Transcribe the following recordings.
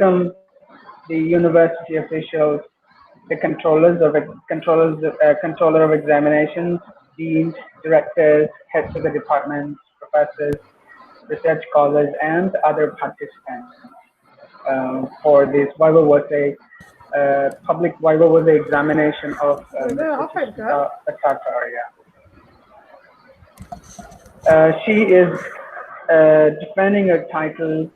from the university officials, the controller of examinations, deans, directors, heads of the departments, professors, research scholars, and other participants for this Viva was a public Viva was the examination of Ms. Sushmita Bhattacharya. She is defending her title,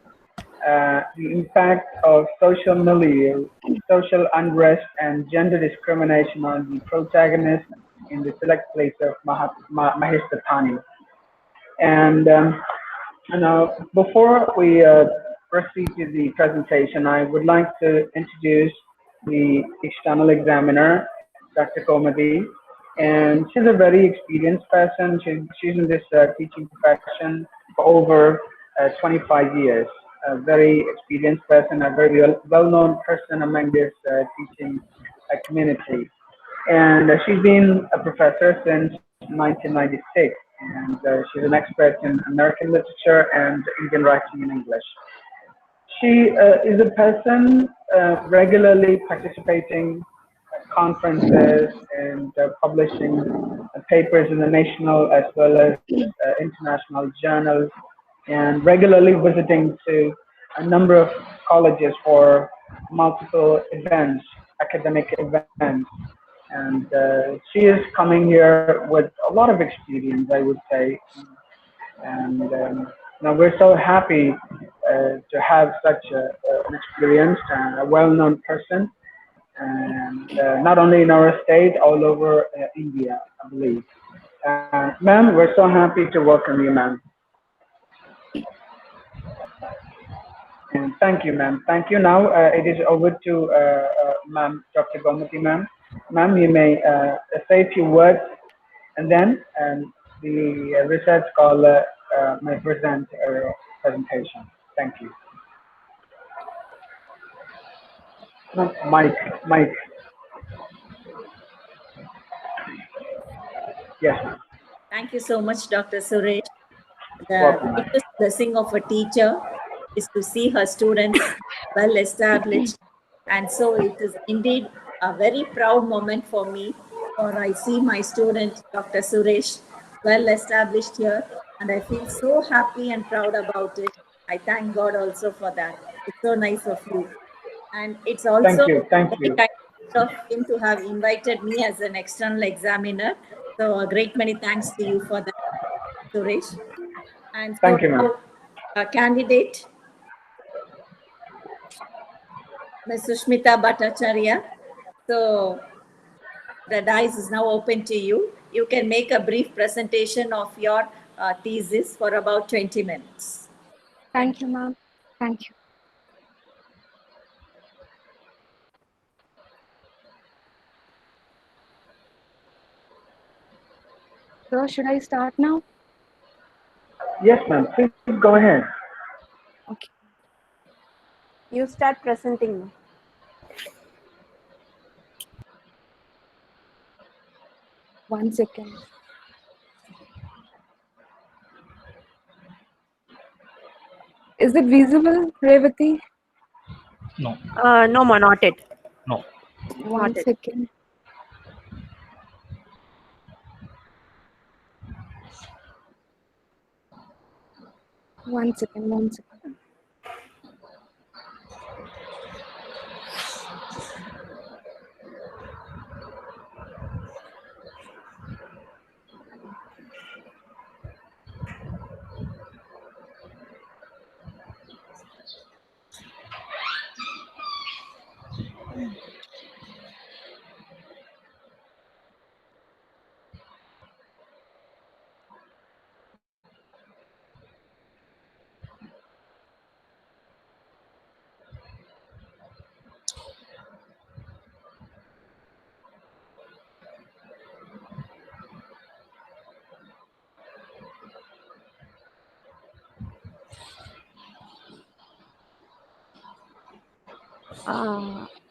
The Impact of Social Milieu, Social Unrest, and Gender Discrimination on the Protagonist in the Select Place of Maheshwatani. And before we proceed to the presentation, I would like to introduce the external examiner, Dr. Komati. And she's a very experienced person. She's in this teaching profession for over 25 years. A very experienced person, a very well-known person among this teaching community. And she's been a professor since 1996, and she's an expert in American literature and Indian writing in English. She is a person regularly participating conferences and publishing papers in the national as well as international journals, and regularly visiting to a number of colleges for multiple events, academic events. And she is coming here with a lot of experience, I would say. And we're so happy to have such an experienced and a well-known person, and not only in our state, all over India, I believe. Ma'am, we're so happy to welcome you, ma'am. And thank you, ma'am. Thank you. Now it is over to ma'am, Dr. Gomati, ma'am. Ma'am, you may say a few words, and then the research scholar may present a presentation. Thank you. Mike. Yes, ma'am. Thank you so much, Dr. Suresh. Welcome, The biggest blessing of a teacher is to see her students well established. And so it is indeed a very proud moment for me, for I see my student, Dr. Suresh, well established here. And I feel so happy and proud about it. I thank God also for that. It's so nice of you. And it's also thank very you. kind of him to have invited me as an external examiner. So a great many thanks to you for that, Suresh. And so Thank you, ma'am. Candidate, Ms. Sushmita Bhattacharya. So the dice is now open to you. You can make a brief presentation of your thesis for about 20 minutes. Thank you, ma'am. Thank you. So should I start now? Yes, ma'am. Please go ahead. Okay. You start presenting. One second. Is it visible, Revati? No. No, ma, not it. No. One second. One second.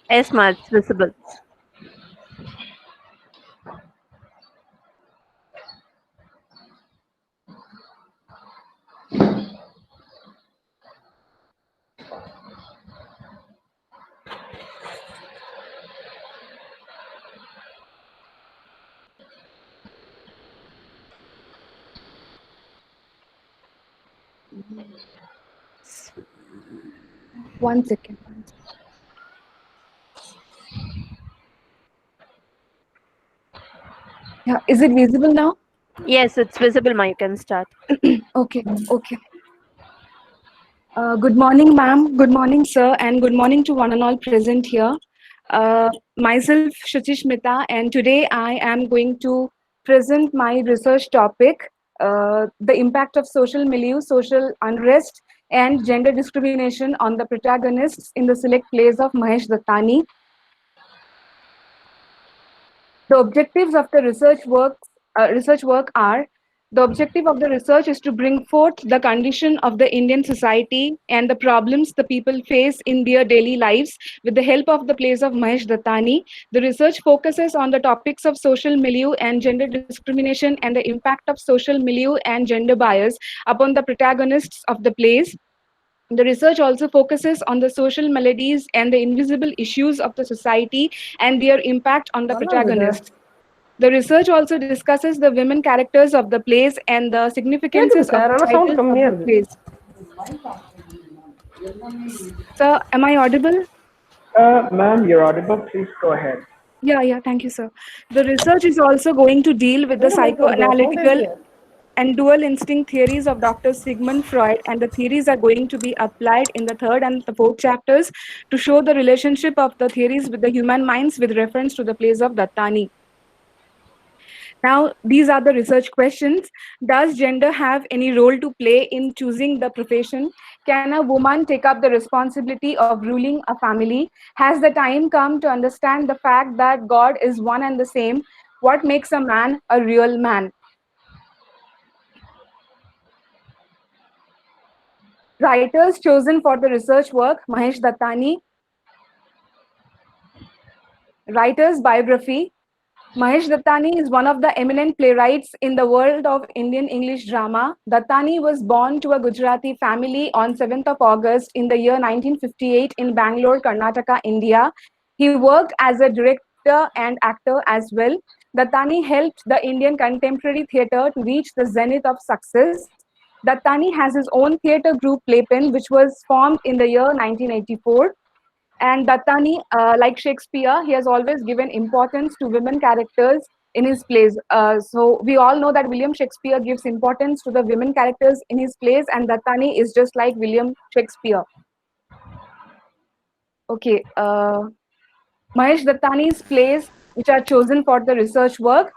Yes, ma, it's visible. One second. Yeah, is it visible now? Yes, it's visible, ma. You can start. Okay, okay. Good morning, ma'am. Good morning, sir, and good morning to one and all present here. Myself, Shuchi Smita, and today I am going to present my research topic, the impact of social milieu, social unrest, and gender discrimination on the protagonists in the select plays of Mahesh Dattani. The objectives of the research work are: the objective of the research is to bring forth the condition of the Indian society and the problems the people face in their daily lives with the help of the plays of Mahesh Dattani. The research focuses on the topics of social milieu and gender discrimination and the impact of social milieu and gender bias upon the protagonists of the plays. The research also focuses on the social maladies and the invisible issues of the society and their impact on the protagonists. The research also discusses the women characters of the plays and the significances of the titles of the plays. Sir, am I audible? Ma'am, you're audible. Please go ahead. Yeah, thank you, sir. The research is also going to deal with the psychoanalytical and dual instinct theories of Dr. Sigmund Freud, and the theories are going to be applied in the third and the fourth chapters to show the relationship of the theories with the human minds with reference to the plays of Dattani. Now, these are the research questions. Does gender have any role to play in choosing the profession? Can a woman take up the responsibility of ruling a family? Has the time come to understand the fact that God is one and the same? What makes a man a real man? Writers chosen for the research work: Mahesh Dattani. Writer's biography: Mahesh Dattani is one of the eminent playwrights in the world of Indian English drama. Dattani was born to a Gujarati family on 7th of August in the year 1958 in Bangalore, Karnataka, India. He worked as a director and actor as well. Dattani helped the Indian contemporary theatre to reach the zenith of success. Dattani has his own theatre group, Playpen, which was formed in the year 1984. And Dattani, like Shakespeare, he has always given importance to women characters in his plays. So we all know that William Shakespeare gives importance to the women characters in his plays, and Dattani is just like William Shakespeare. Okay, Mahesh Dattani's plays which are chosen for the research work.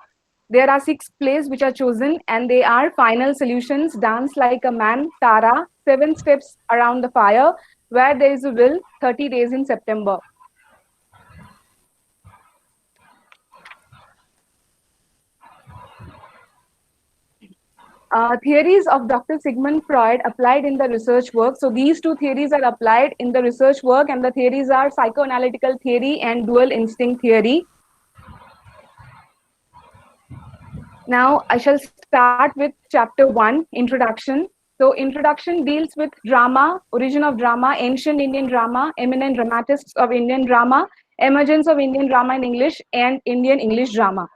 There are 6 plays which are chosen, and they are Final Solutions, Dance Like a Man, Tara, 7 Steps Around the Fire, Where There Is a Will, 30 Days in September. Theories of Dr. Sigmund Freud applied in the research work. So these 2 theories are applied in the research work, and the theories are psychoanalytical theory and dual instinct theory. Now I shall start with chapter 1, Introduction. So introduction deals with drama, origin of drama, ancient Indian drama, eminent dramatists of Indian drama, emergence of Indian drama in English, and Indian English drama.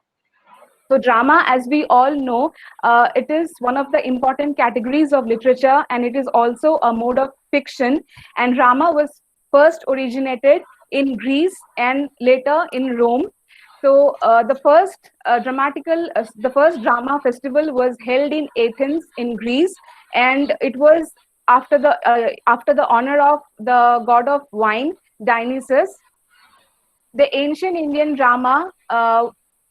So drama, as we all know, it is one of the important categories of literature, and it is also a mode of fiction. And drama was first originated in Greece and later in Rome. So the first drama festival was held in Athens in Greece, and it was after the honor of the god of wine, Dionysus. The ancient Indian drama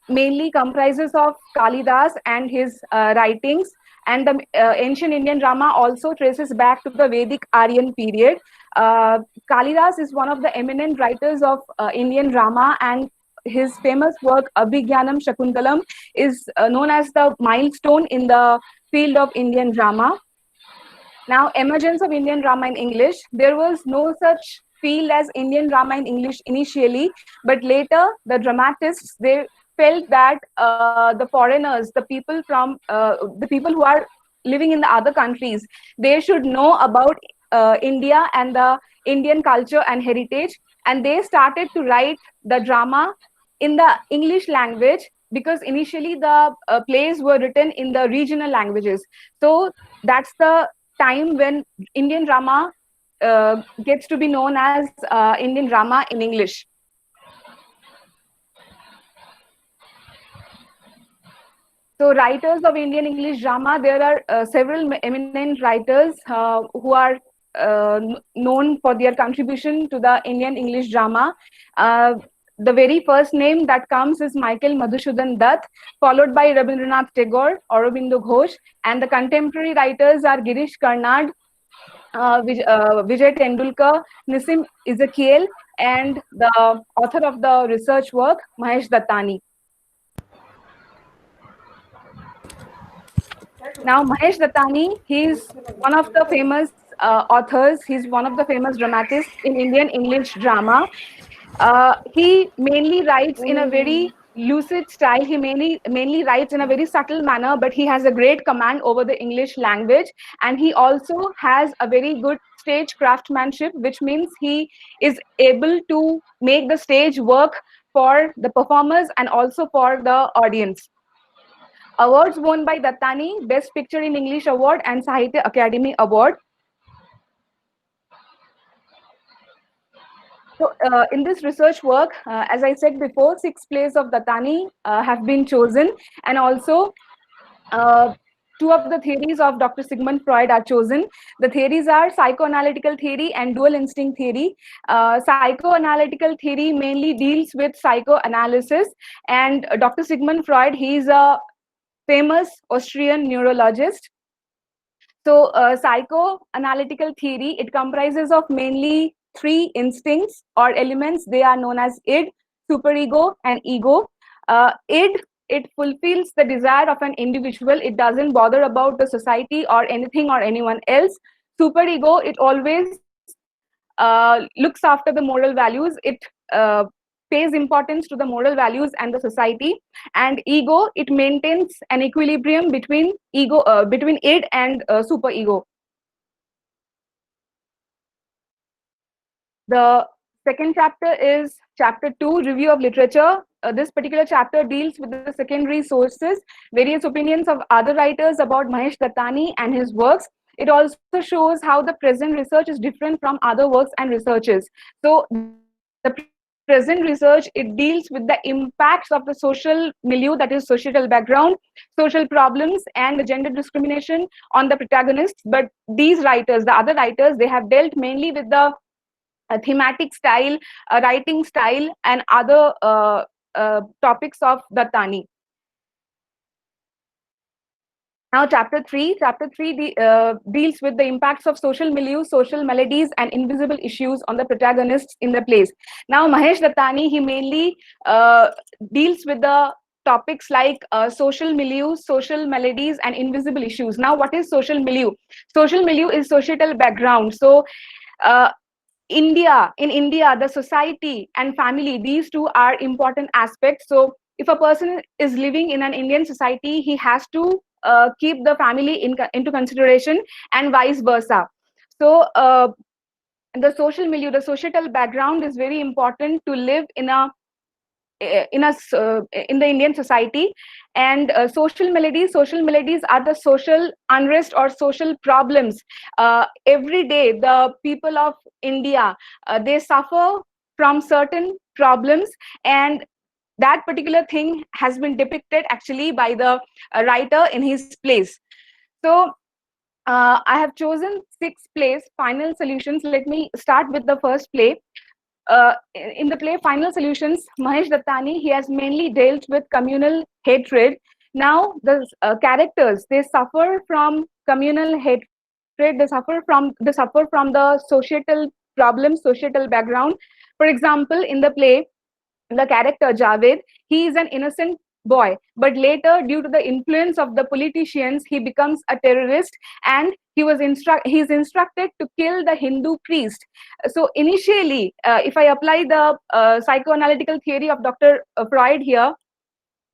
mainly comprises of Kalidas and his writings, and the ancient Indian drama also traces back to the Vedic Aryan period. Kalidas is one of the eminent writers of Indian drama, and his famous work Abhigyanam Shakuntalam is known as the milestone in the field of Indian drama. Now, emergence of Indian drama in English. There was no such field as Indian drama in English initially, but later the dramatists, they felt that the foreigners, the people who are living in the other countries, they should know about India and the Indian culture and heritage, and they started to write the drama in the English language, because initially the plays were written in the regional languages. So that's the time when Indian drama gets to be known as Indian drama in English. So writers of Indian English drama, there are several eminent writers who are known for their contribution to the Indian English drama. The very first name that comes is Michael Madhusudhan Dutt, followed by Rabindranath Tagore, Aurobindo Ghosh, and the contemporary writers are Girish Karnad, Vijay Tendulkar, Nissim Ezekiel, and the author of the research work, Mahesh Dattani. Now, Mahesh Dattani, he's one of the famous authors. He's one of the famous dramatists in Indian English drama. He mainly writes in a very lucid style. He mainly writes in a very subtle manner, but he has a great command over the English language. And he also has a very good stage craftsmanship, which means he is able to make the stage work for the performers and also for the audience. Awards won by Dattani: Best Picture in English Award and Sahitya Academy Award. So in this research work, as I said before, 6 plays of Dattani have been chosen, and also 2 of the theories of Dr. Sigmund Freud are chosen. The theories are psychoanalytical theory and dual instinct theory. Psychoanalytical theory mainly deals with psychoanalysis, and Dr. Sigmund Freud, he is a famous Austrian neurologist. So psychoanalytical theory, it comprises of mainly 3 instincts or elements. They are known as id, superego, and ego. Id, it fulfills the desire of an individual. It doesn't bother about the society or anything or anyone else. Superego, it always looks after the moral values. It pays importance to the moral values and the society. And ego, it maintains an equilibrium between between id and superego. The second chapter is chapter 2, review of literature. This particular chapter deals with the secondary sources, various opinions of other writers about Mahesh Dattani and his works. It also shows how the present research is different from other works and researches. So the present research, it deals with the impacts of the social milieu, that is societal background, social problems, and the gender discrimination on the protagonists. But these writers, the other writers, they have dealt mainly with the thematic style, writing style, and other topics of Dattani. Now, chapter 3 deals with the impacts of social milieu, social maladies, and invisible issues on the protagonists in the plays. Now, Mahesh Dattani, he mainly deals with the topics like social milieu, social maladies, and invisible issues. Now, what is social milieu? Social milieu is societal background. So, in India, the society and family, these 2 are important aspects. So, if a person is living in an Indian society, he has to keep the family into consideration, and vice versa. So the social milieu, the societal background is very important to live in the Indian society. And social maladies are the social unrest or social problems. Every day the people of India, they suffer from certain problems, and that particular thing has been depicted actually by the writer in his plays. So I have chosen 6 plays, Final Solutions. Let me start with the first play. In the play Final Solutions, Mahesh Dattani, he has mainly dealt with communal hatred. Now the characters, they suffer from communal hatred, they suffer from the societal problems, societal background. For example, in the play, the character Javed, he is an innocent boy, but later, due to the influence of the politicians, he becomes a terrorist, and he is instructed to kill the Hindu priest. So initially, if I apply the psychoanalytical theory of Dr. Freud here,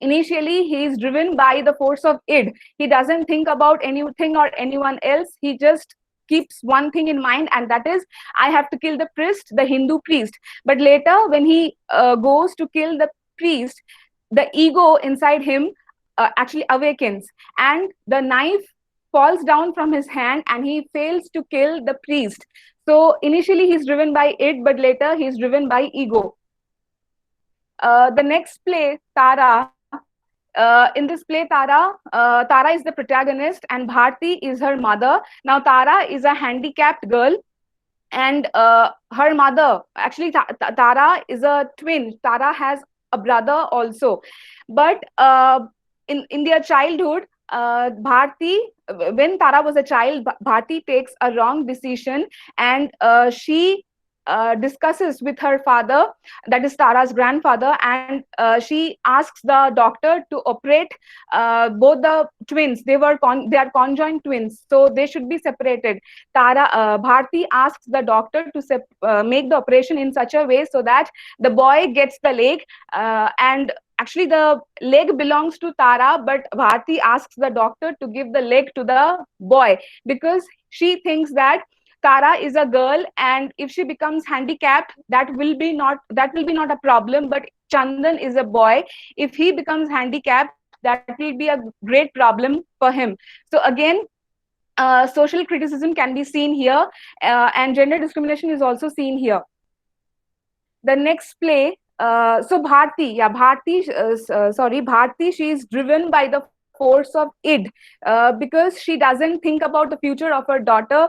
initially he is driven by the force of id. He doesn't think about anything or anyone else. He just keeps one thing in mind, and that is, I have to kill the priest, the Hindu priest. But later, when he goes to kill the priest, the ego inside him actually awakens, and the knife falls down from his hand and he fails to kill the priest. So initially he's driven by it, but later he's driven by ego. The next play, Tara. In this play, Tara is the protagonist and Bharti is her mother. Now, Tara is a handicapped girl, and her mother, actually, Tara is a twin. Tara has a brother also, but in their childhood, Bharti, when Tara was a child, Bharti takes a wrong decision, and she discusses with her father, that is Tara's grandfather, and she asks the doctor to operate both the twins. They are conjoined twins, so they should be separated. Bharti asks the doctor to make the operation in such a way so that the boy gets the leg, and actually the leg belongs to Tara, but Bharti asks the doctor to give the leg to the boy because she thinks that Tara is a girl, and if she becomes handicapped, that will be not a problem. But Chandan is a boy. If he becomes handicapped, that will be a great problem for him. So again, social criticism can be seen here, and gender discrimination is also seen here. The next play. So Bharti, Bharti, she is driven by the force of id, because she doesn't think about the future of her daughter.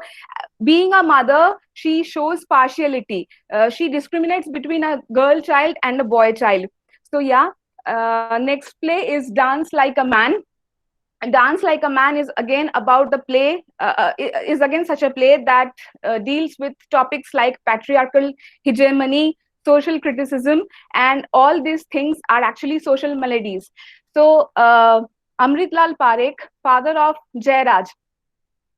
Being a mother, she shows partiality. She discriminates between a girl child and a boy child. So yeah, next play is Dance Like a Man. Dance Like a Man is again about the play, is again such a play that deals with topics like patriarchal hegemony, social criticism, and all these things are actually social maladies. So Amritlal Parekh, father of Jairaj,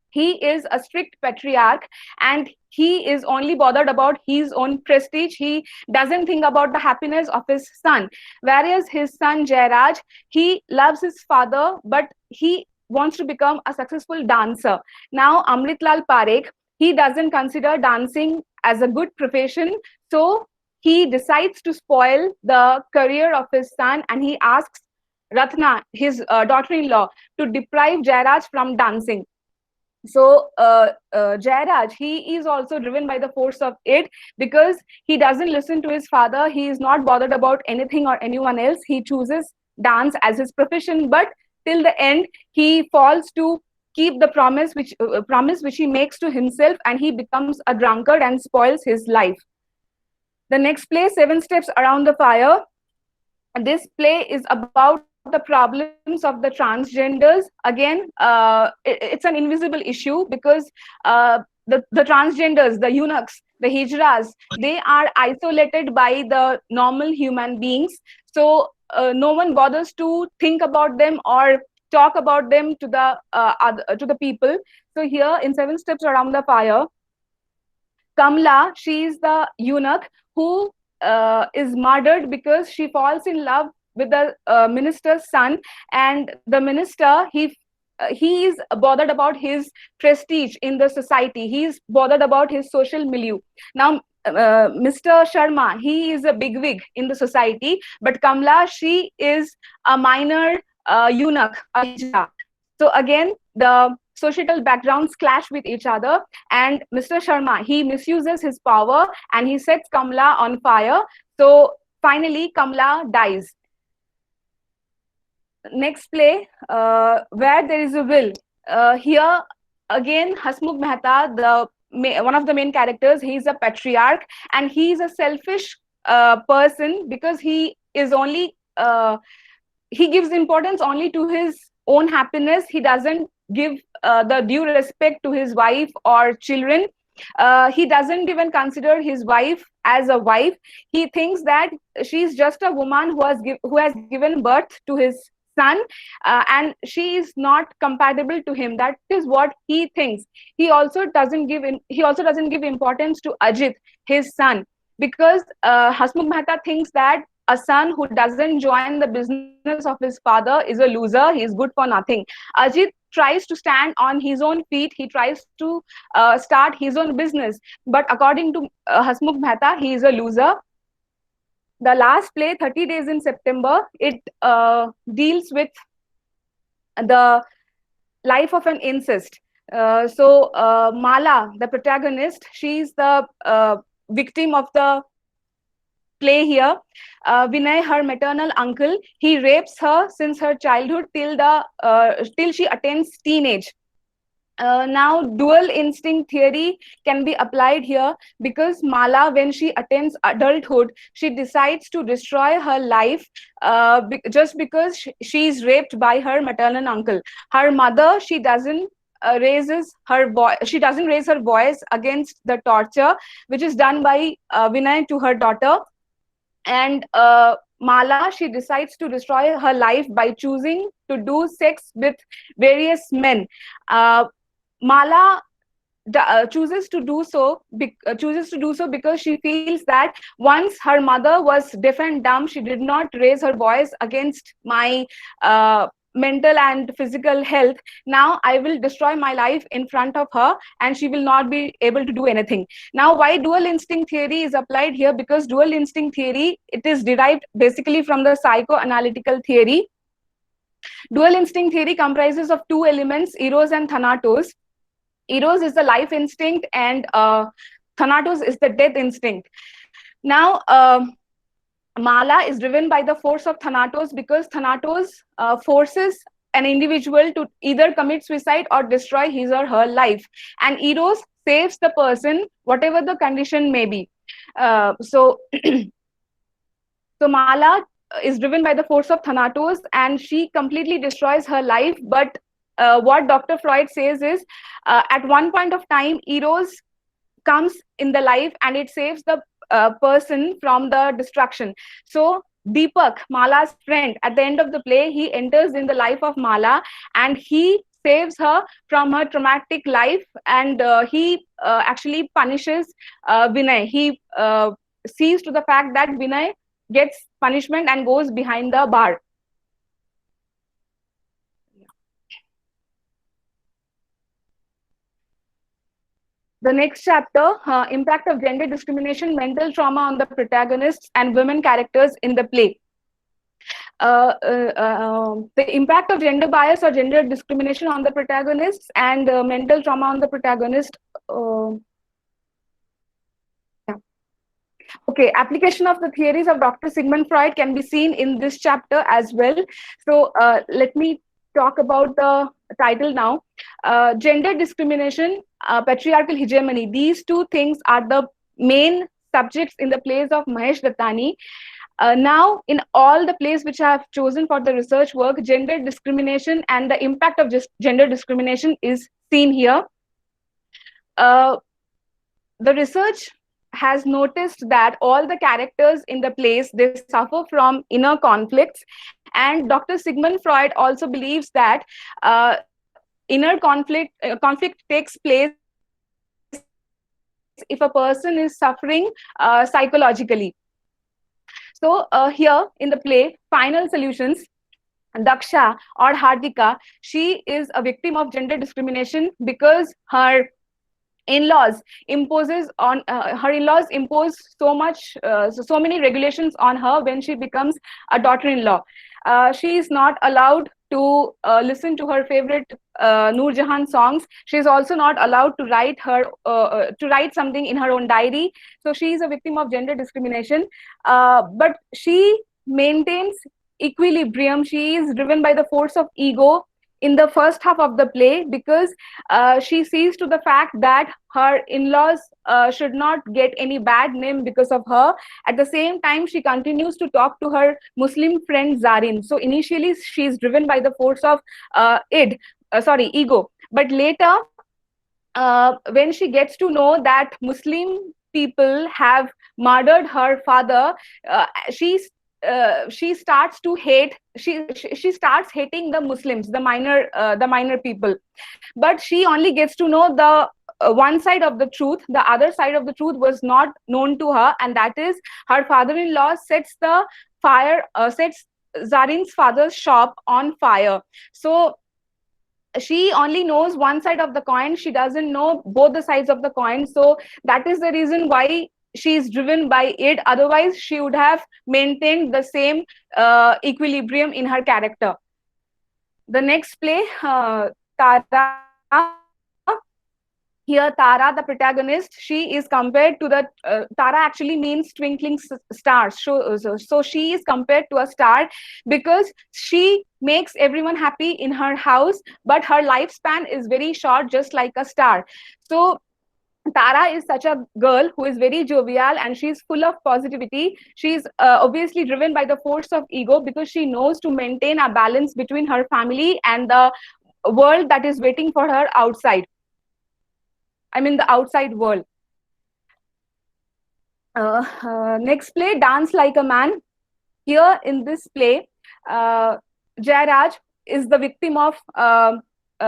he is a strict patriarch and he is only bothered about his own prestige. He doesn't think about the happiness of his son. Whereas his son Jairaj, he loves his father, but he wants to become a successful dancer. Now, Amritlal Parekh, he doesn't consider dancing as a good profession. So he decides to spoil the career of his son and he asks Ratna, his daughter-in-law, to deprive Jairaj from dancing. So Jairaj, he is also driven by the force of it because he doesn't listen to his father. He is not bothered about anything or anyone else. He chooses dance as his profession, but till the end, he falls to keep the promise which he makes to himself, and he becomes a drunkard and spoils his life. The next play, Seven Steps Around the Fire. This play is about the problems of the transgenders. Again, it's an invisible issue because the transgenders, the eunuchs, the hijras, they are isolated by the normal human beings. So no one bothers to think about them or talk about them to the people. So here in Seven Steps Around the Fire, Kamla, she is the eunuch who is murdered because she falls in love with the minister's son, and the minister, he is bothered about his prestige in the society. He is bothered about his social milieu. Now, Mr. Sharma, he is a bigwig in the society, but Kamla, she is a minor eunuch, a hijra. So again, the societal backgrounds clash with each other, and Mr. Sharma, he misuses his power and he sets Kamla on fire. So finally, Kamla dies. Next play, Where There Is a Will. Here again, Hasmukh Mehta, one of the main characters, he is a patriarch and he is a selfish person because he is only he gives importance only to his own happiness. He doesn't give the due respect to his wife or children. He doesn't even consider his wife as a wife. He thinks that she's just a woman who has given birth to his son, and she is not compatible to him. That is what he thinks. He also doesn't give importance to Ajit, his son, because Hasmukh Mehta thinks that a son who doesn't join the business of his father is a loser. He is good for nothing. Ajit tries to stand on his own feet. He tries to start his own business, but according to Hasmukh Mehta, he is a loser. The last play, 30 Days in September, it deals with the life of an incest. Mala, the protagonist, she's the victim of the play here. Vinay, her maternal uncle, he rapes her since her childhood till she attains teenage. Now, dual instinct theory can be applied here because Mala, when she attains adulthood, she decides to destroy her life just because she is raped by her maternal uncle. Her mother, she doesn't she doesn't raise her voice against the torture which is done by Vinay to her daughter, and Mala, she decides to destroy her life by choosing to do sex with various men. Mala chooses to do so because she feels that once her mother was deaf and dumb, she did not raise her voice against my mental and physical health. Now I will destroy my life in front of her and she will not be able to do anything. Now, why dual instinct theory is applied here? Because dual instinct theory, it is derived basically from the psychoanalytical theory. Dual instinct theory comprises of two elements, eros and thanatos. Eros is the life instinct and thanatos is the death instinct. Now, Mala is driven by the force of thanatos because thanatos forces an individual to either commit suicide or destroy his or her life. And eros saves the person, whatever the condition may be. So Mala is driven by the force of thanatos and she completely destroys her life. But what Dr. Freud says is, at one point of time, eros comes in the life and it saves the person from the destruction. So Deepak, Mala's friend, at the end of the play, he enters in the life of Mala and he saves her from her traumatic life, and he actually punishes Vinay. He sees to the fact that Vinay gets punishment and goes behind the bar. The next chapter, impact of gender discrimination, mental trauma on the protagonists and women characters in the play. The impact of gender bias or gender discrimination on the protagonists and mental trauma on the protagonist. Okay, application of the theories of Dr. Sigmund Freud can be seen in this chapter as well. So let me talk about the title now. Gender discrimination, patriarchal hegemony. These two things are the main subjects in the plays of Mahesh Dattani. Now, in all the plays which I have chosen for the research work, gender discrimination and the impact of gender discrimination is seen here. The research has noticed that all the characters in the plays, they suffer from inner conflicts, and Dr. Sigmund Freud also believes that inner conflict takes place if a person is suffering psychologically. So here in the play, Final Solutions, Daksha or Hardika, she is a victim of gender discrimination because her in-laws impose so many regulations on her when she becomes a daughter-in-law. She is not allowed to listen to her favorite Noor Jahan songs. She is also not allowed to write something in her own diary. So she is a victim of gender discrimination. But she maintains equilibrium. She is driven by the force of ego in the first half of the play because she sees to the fact that her in-laws should not get any bad name because of her. At the same time, she continues to talk to her Muslim friend Zarin. So initially, she is driven by the force of ego. But later, when she gets to know that Muslim people have murdered her father, she starts to hate. She starts hating the Muslims, the minor people. But she only gets to know the one side of the truth. The other side of the truth was not known to her, and that is her father-in-law sets Zarin's father's shop on fire. So she only knows one side of the coin. She doesn't know both the sides of the coin. So that is the reason why she is driven by it. Otherwise, she would have maintained the same equilibrium in her character. The next play, Tara. Here, Tara, the protagonist, she is compared to the Tara actually means twinkling star. So she is compared to a star because she makes everyone happy in her house, but her lifespan is very short, just like a star. So Tara is such a girl who is very jovial and she's full of positivity. She's obviously driven by the force of ego because she knows to maintain a balance between her family and the world that is waiting for her outside. I mean, the outside world. Next play, Dance Like a Man. Here in this play, Jairaj is the victim of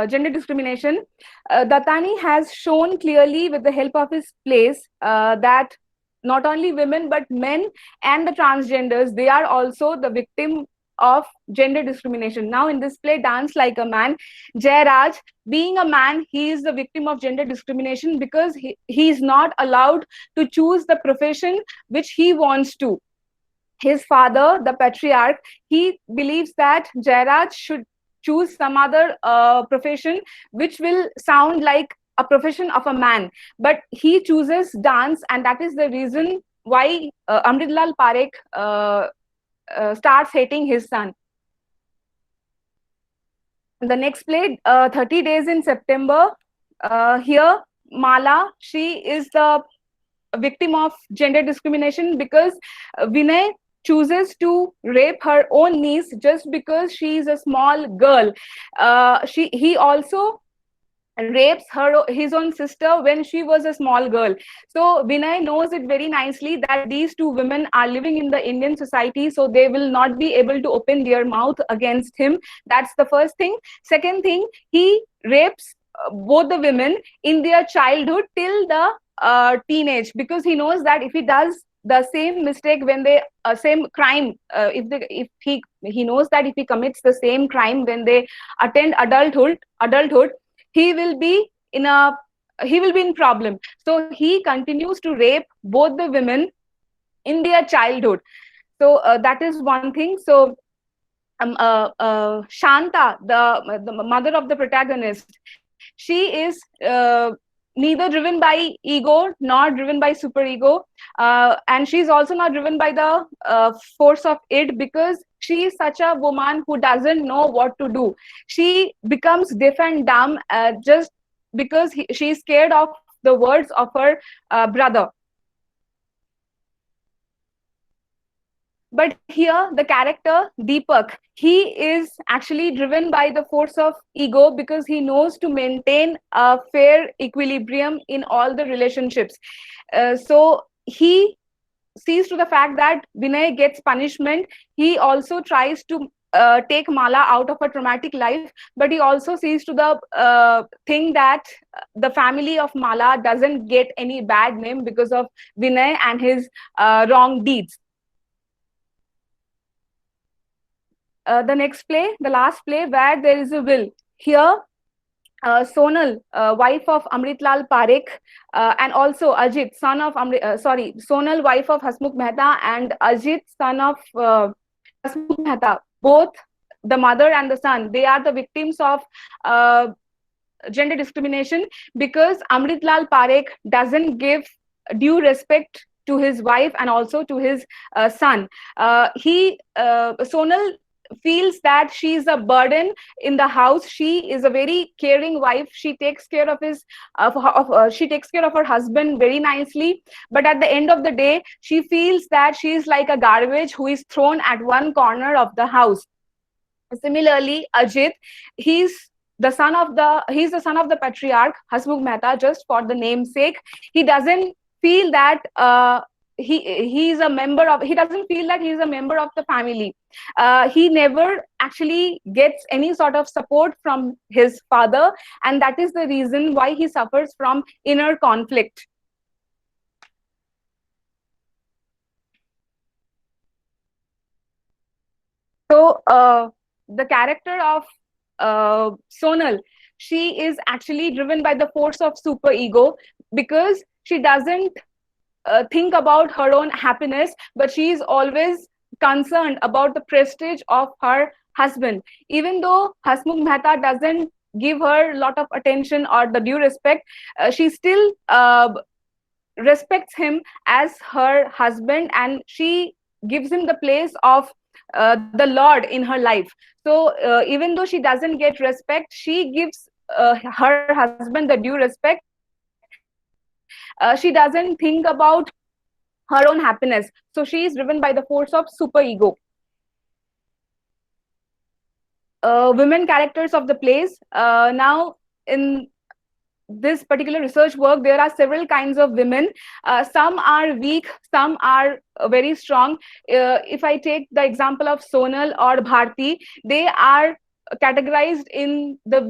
gender discrimination. Dattani has shown clearly with the help of his plays that not only women but men and the transgenders, they are also the victim of gender discrimination. Now in this play, Dance Like a Man, Jairaj, being a man, he is the victim of gender discrimination because he is not allowed to choose the profession which he wants to. His father, the patriarch, he believes that Jairaj should choose some other profession which will sound like a profession of a man. But he chooses dance, and that is the reason why Amritlal Parekh starts hating his son. The next play, 30 Days in September. Here, Mala, she is the victim of gender discrimination because Vinay chooses to rape her own niece just because she is a small girl. He also rapes his own sister when she was a small girl. So Vinay knows it very nicely that these two women are living in the Indian society, so they will not be able to open their mouth against him. That's the first thing. Second thing, he rapes both the women in their childhood till the teenage, because he knows that if he does the same mistake when they same crime, if he knows that if he commits the same crime when they attend adulthood, he will be in problem. So he continues to rape both the women in their childhood. So that is one thing. So Shanta, the mother of the protagonist, she is neither driven by ego nor driven by superego, and she's also not driven by the force of it, because she is such a woman who doesn't know what to do. She becomes deaf and dumb just because she is scared of the words of her brother. But here, the character Deepak, he is actually driven by the force of ego because he knows to maintain a fair equilibrium in all the relationships. So he sees to the fact that Vinay gets punishment. He also tries to take Mala out of a traumatic life, but he also sees to the thing that the family of Mala doesn't get any bad name because of Vinay and his wrong deeds. The next play, the last play, Where There Is a Will. Here, Sonal, wife of Amritlal Parekh, and also Ajit, son of Sonal, wife of Hasmukh Mehta, and Ajit, son of Hasmukh Mehta, both the mother and the son, they are the victims of gender discrimination because Amritlal Parekh doesn't give due respect to his wife and also to his son. Sonal feels that she is a burden in the house. She is a very caring wife. She takes care of she takes care of her husband very nicely. But at the end of the day, she feels that she is like a garbage who is thrown at one corner of the house. Similarly, Ajit, he's the son of the patriarch Hasmukh Mehta, just for the namesake. He doesn't feel that he doesn't feel that he is a member of the family. He never actually gets any sort of support from his father, and that is the reason why he suffers from inner conflict. So the character of Sonal, she is actually driven by the force of superego because she doesn't think about her own happiness, but she is always concerned about the prestige of her husband. Even though Hasmukh Mehta doesn't give her a lot of attention or the due respect, she still respects him as her husband, and she gives him the place of the Lord in her life. So even though she doesn't get respect, she gives her husband the due respect. She doesn't think about her own happiness. So she is driven by the force of super ego. Women characters of the plays. Now, in this particular research work, there are several kinds of women. Some are weak, some are very strong. If I take the example of Sonal or Bharti, they are categorized in the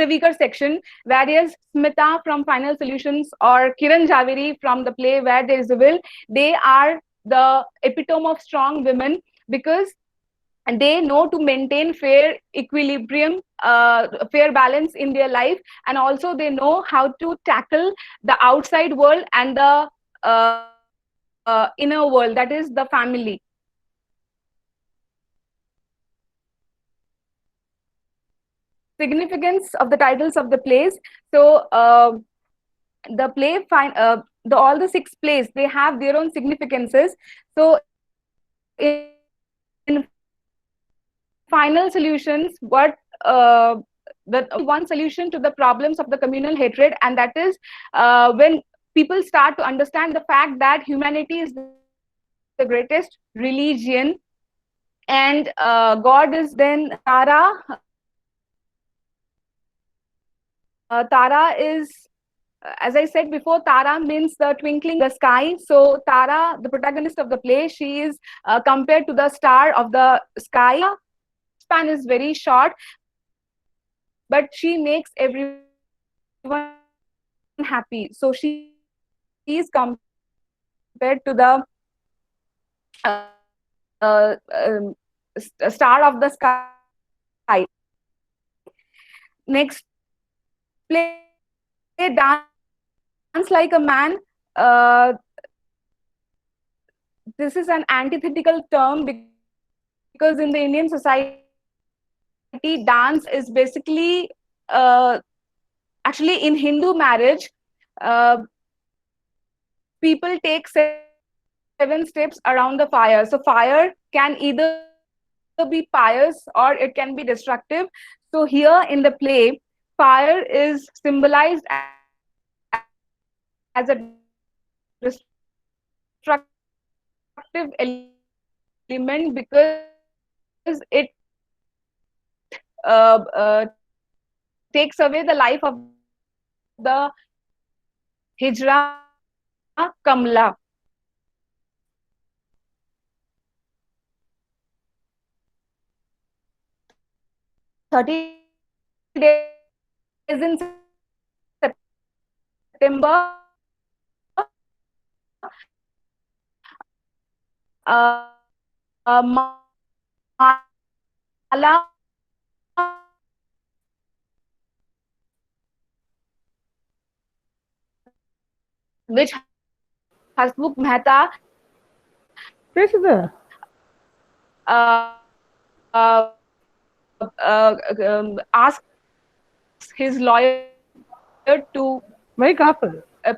weaker section, whereas Smita from Final Solutions or Kiran Javeri from the play Where There Is a Will, they are the epitome of strong women, because and they know to maintain fair equilibrium, fair balance in their life, and also they know how to tackle the outside world and the inner world, that is the family. Significance of the titles of the plays. So the play all the 6 plays, they have their own significances. So in Final Solutions, what the one solution to the problems of the communal hatred, and that is when people start to understand the fact that humanity is the greatest religion, and God is then Tara is, as I said before, Tara means the twinkling the sky. So Tara, the protagonist of the play, she is compared to the star of the sky. Span is very short, but she makes everyone happy. So she is compared to the star of the sky. Next play, Dance Like a Man. Uh, this is an antithetical term, because in the Indian society, dance is basically, actually in Hindu marriage, uh, people take 7 steps around the fire. So fire can either be pious or it can be destructive. So here in the play, fire is symbolized as a destructive element, because it takes away the life of the Hijra Kamla. 30 days in September, which Hasmukh Mehta asks his lawyer to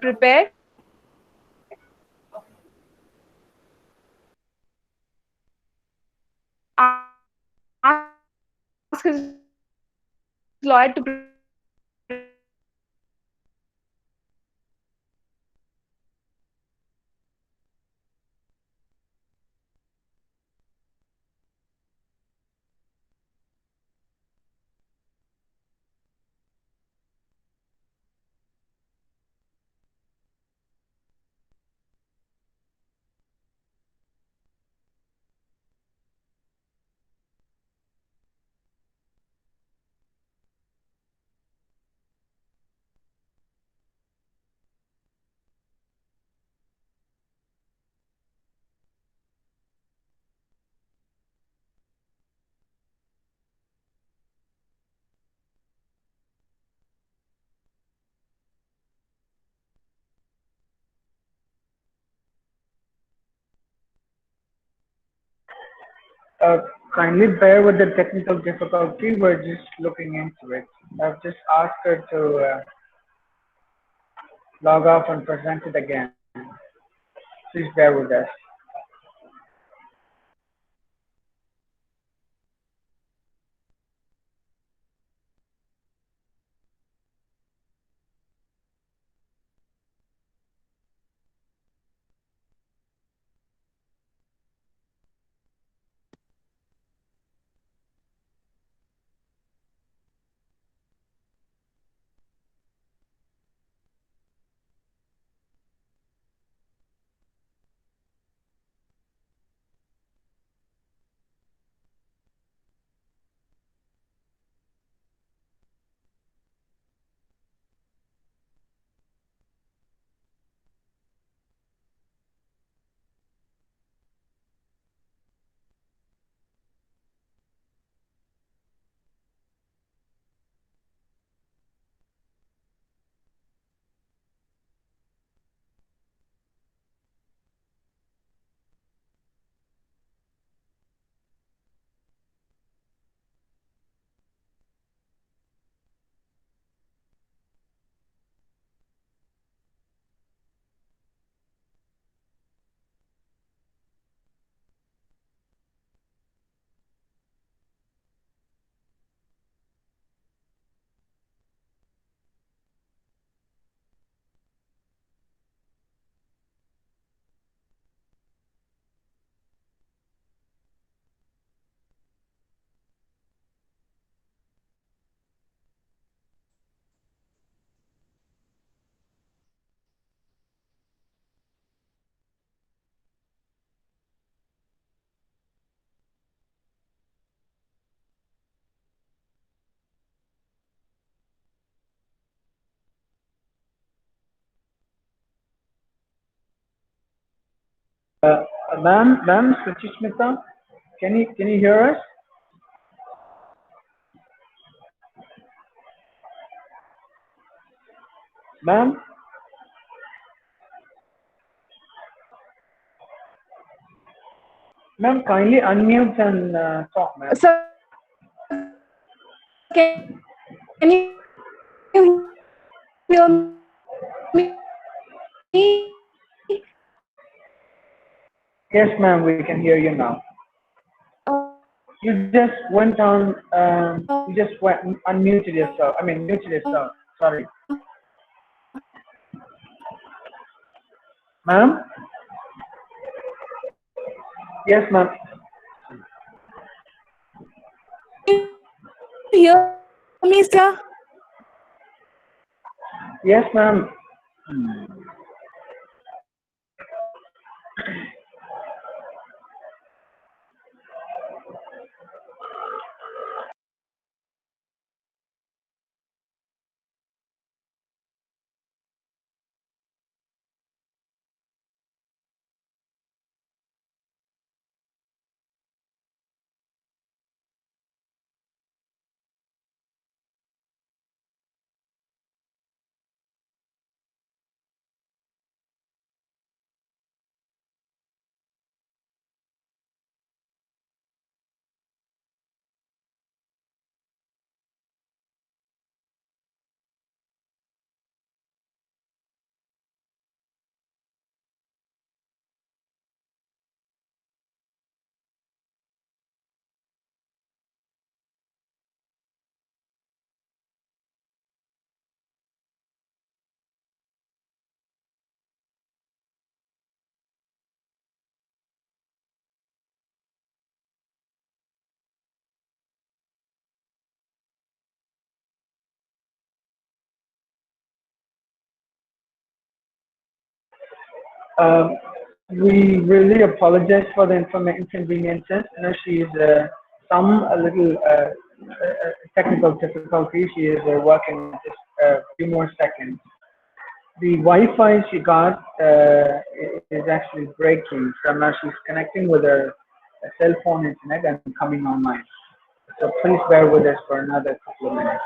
prepare. Asks his lawyer to Kindly bear with the technical difficulty. We're just looking into it. I've just asked her to log off and present it again. Please bear with us. Uh, ma'am, Suchishmita, can you hear us? Ma'am, ma'am, kindly unmute and talk, ma'am. So, can you hear me? Yes, ma'am, we can hear you now. You just went on. You just went unmuted yourself. I mean, muted yourself. Sorry, ma'am. Yes, ma'am. Hear me, sir? Yes, ma'am. Um, we really apologize for the inconveniences. You know, she is some a little technical difficulty. She is working on just a few more seconds. The Wi-Fi she got is actually breaking, so now she's connecting with her cell phone internet and coming online. So please bear with us for another couple of minutes.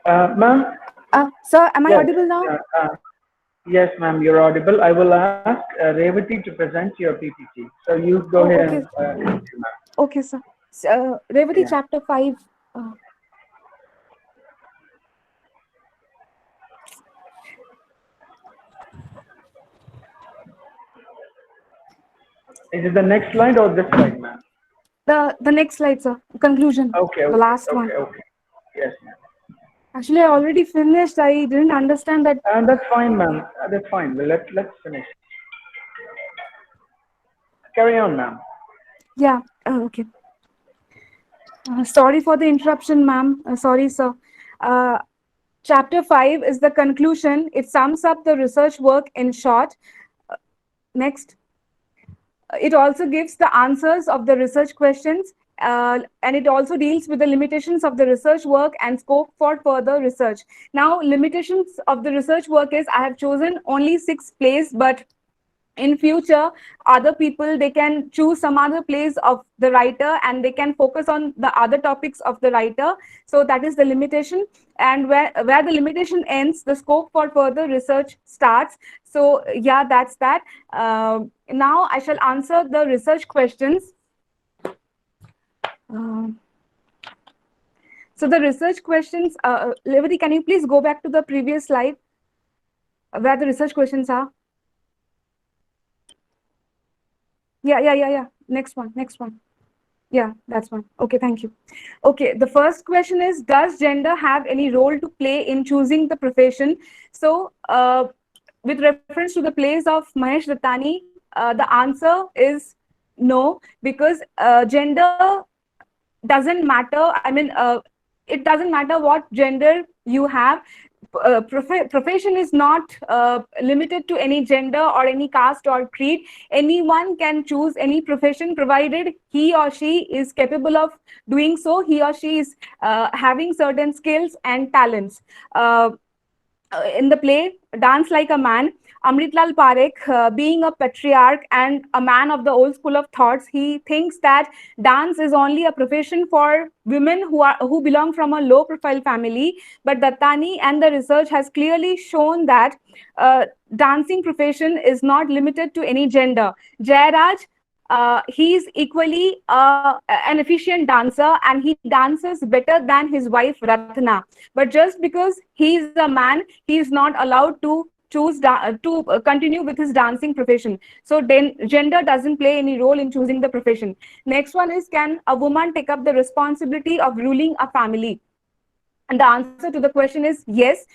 Ma'am, Sir, am I yes, audible now? yes, ma'am, you're audible. I will ask Revati to present your PPT. So you go Oh, ahead okay. and continue, ma'am. Okay, sir. Revati, Yeah. chapter 5. Uh, Is it the next slide or this slide, ma'am? the next slide, sir. Conclusion. Okay, The okay, last one. okay, okay. Yes, ma'am. Actually, I already finished. I didn't understand that. That's fine, ma'am. That's fine. Well, let's finish. Carry on, ma'am. Yeah. Okay. Sorry for the interruption, ma'am. Sorry, sir. Uh, Chapter 5 is the conclusion. It sums up the research work in short. Next. It also gives the answers of the research questions, and it also deals with the limitations of the research work and scope for further research. Now, limitations of the research work is I have chosen only 6 plays, but in future other people they can choose some other place of the writer and they can focus on the other topics of the writer. So that is the limitation, and where the limitation ends, the scope for further research starts. So yeah, that's that. Now I shall answer the research questions. uh, so the research questions, Revati, can you please go back to the previous slide where the research questions are? Yeah. Next one. Yeah, that's one. Okay, thank you. Okay, the first question is, does gender have any role to play in choosing the profession? So, with reference to the plays of Mahesh Dattani, the answer is no, because gender doesn't matter. I mean, it doesn't matter what gender you have. Profession is not limited to any gender or any caste or creed. Anyone can choose any profession provided he or she is capable of doing so. He or she is having certain skills and talents. In the play Dance Like a Man, Amritlal Parekh, being a patriarch and a man of the old school of thoughts, he thinks that dance is only a profession for women who belong from a low profile family. But Dattani and the research has clearly shown that dancing profession is not limited to any gender. Jairaj he's equally an efficient dancer, and he dances better than his wife Ratna. But just because he's a man, he's not allowed to continue with his dancing profession. So then gender doesn't play any role in choosing the profession. Next one is, can a woman take up the responsibility of ruling a family? And the answer to the question is yes.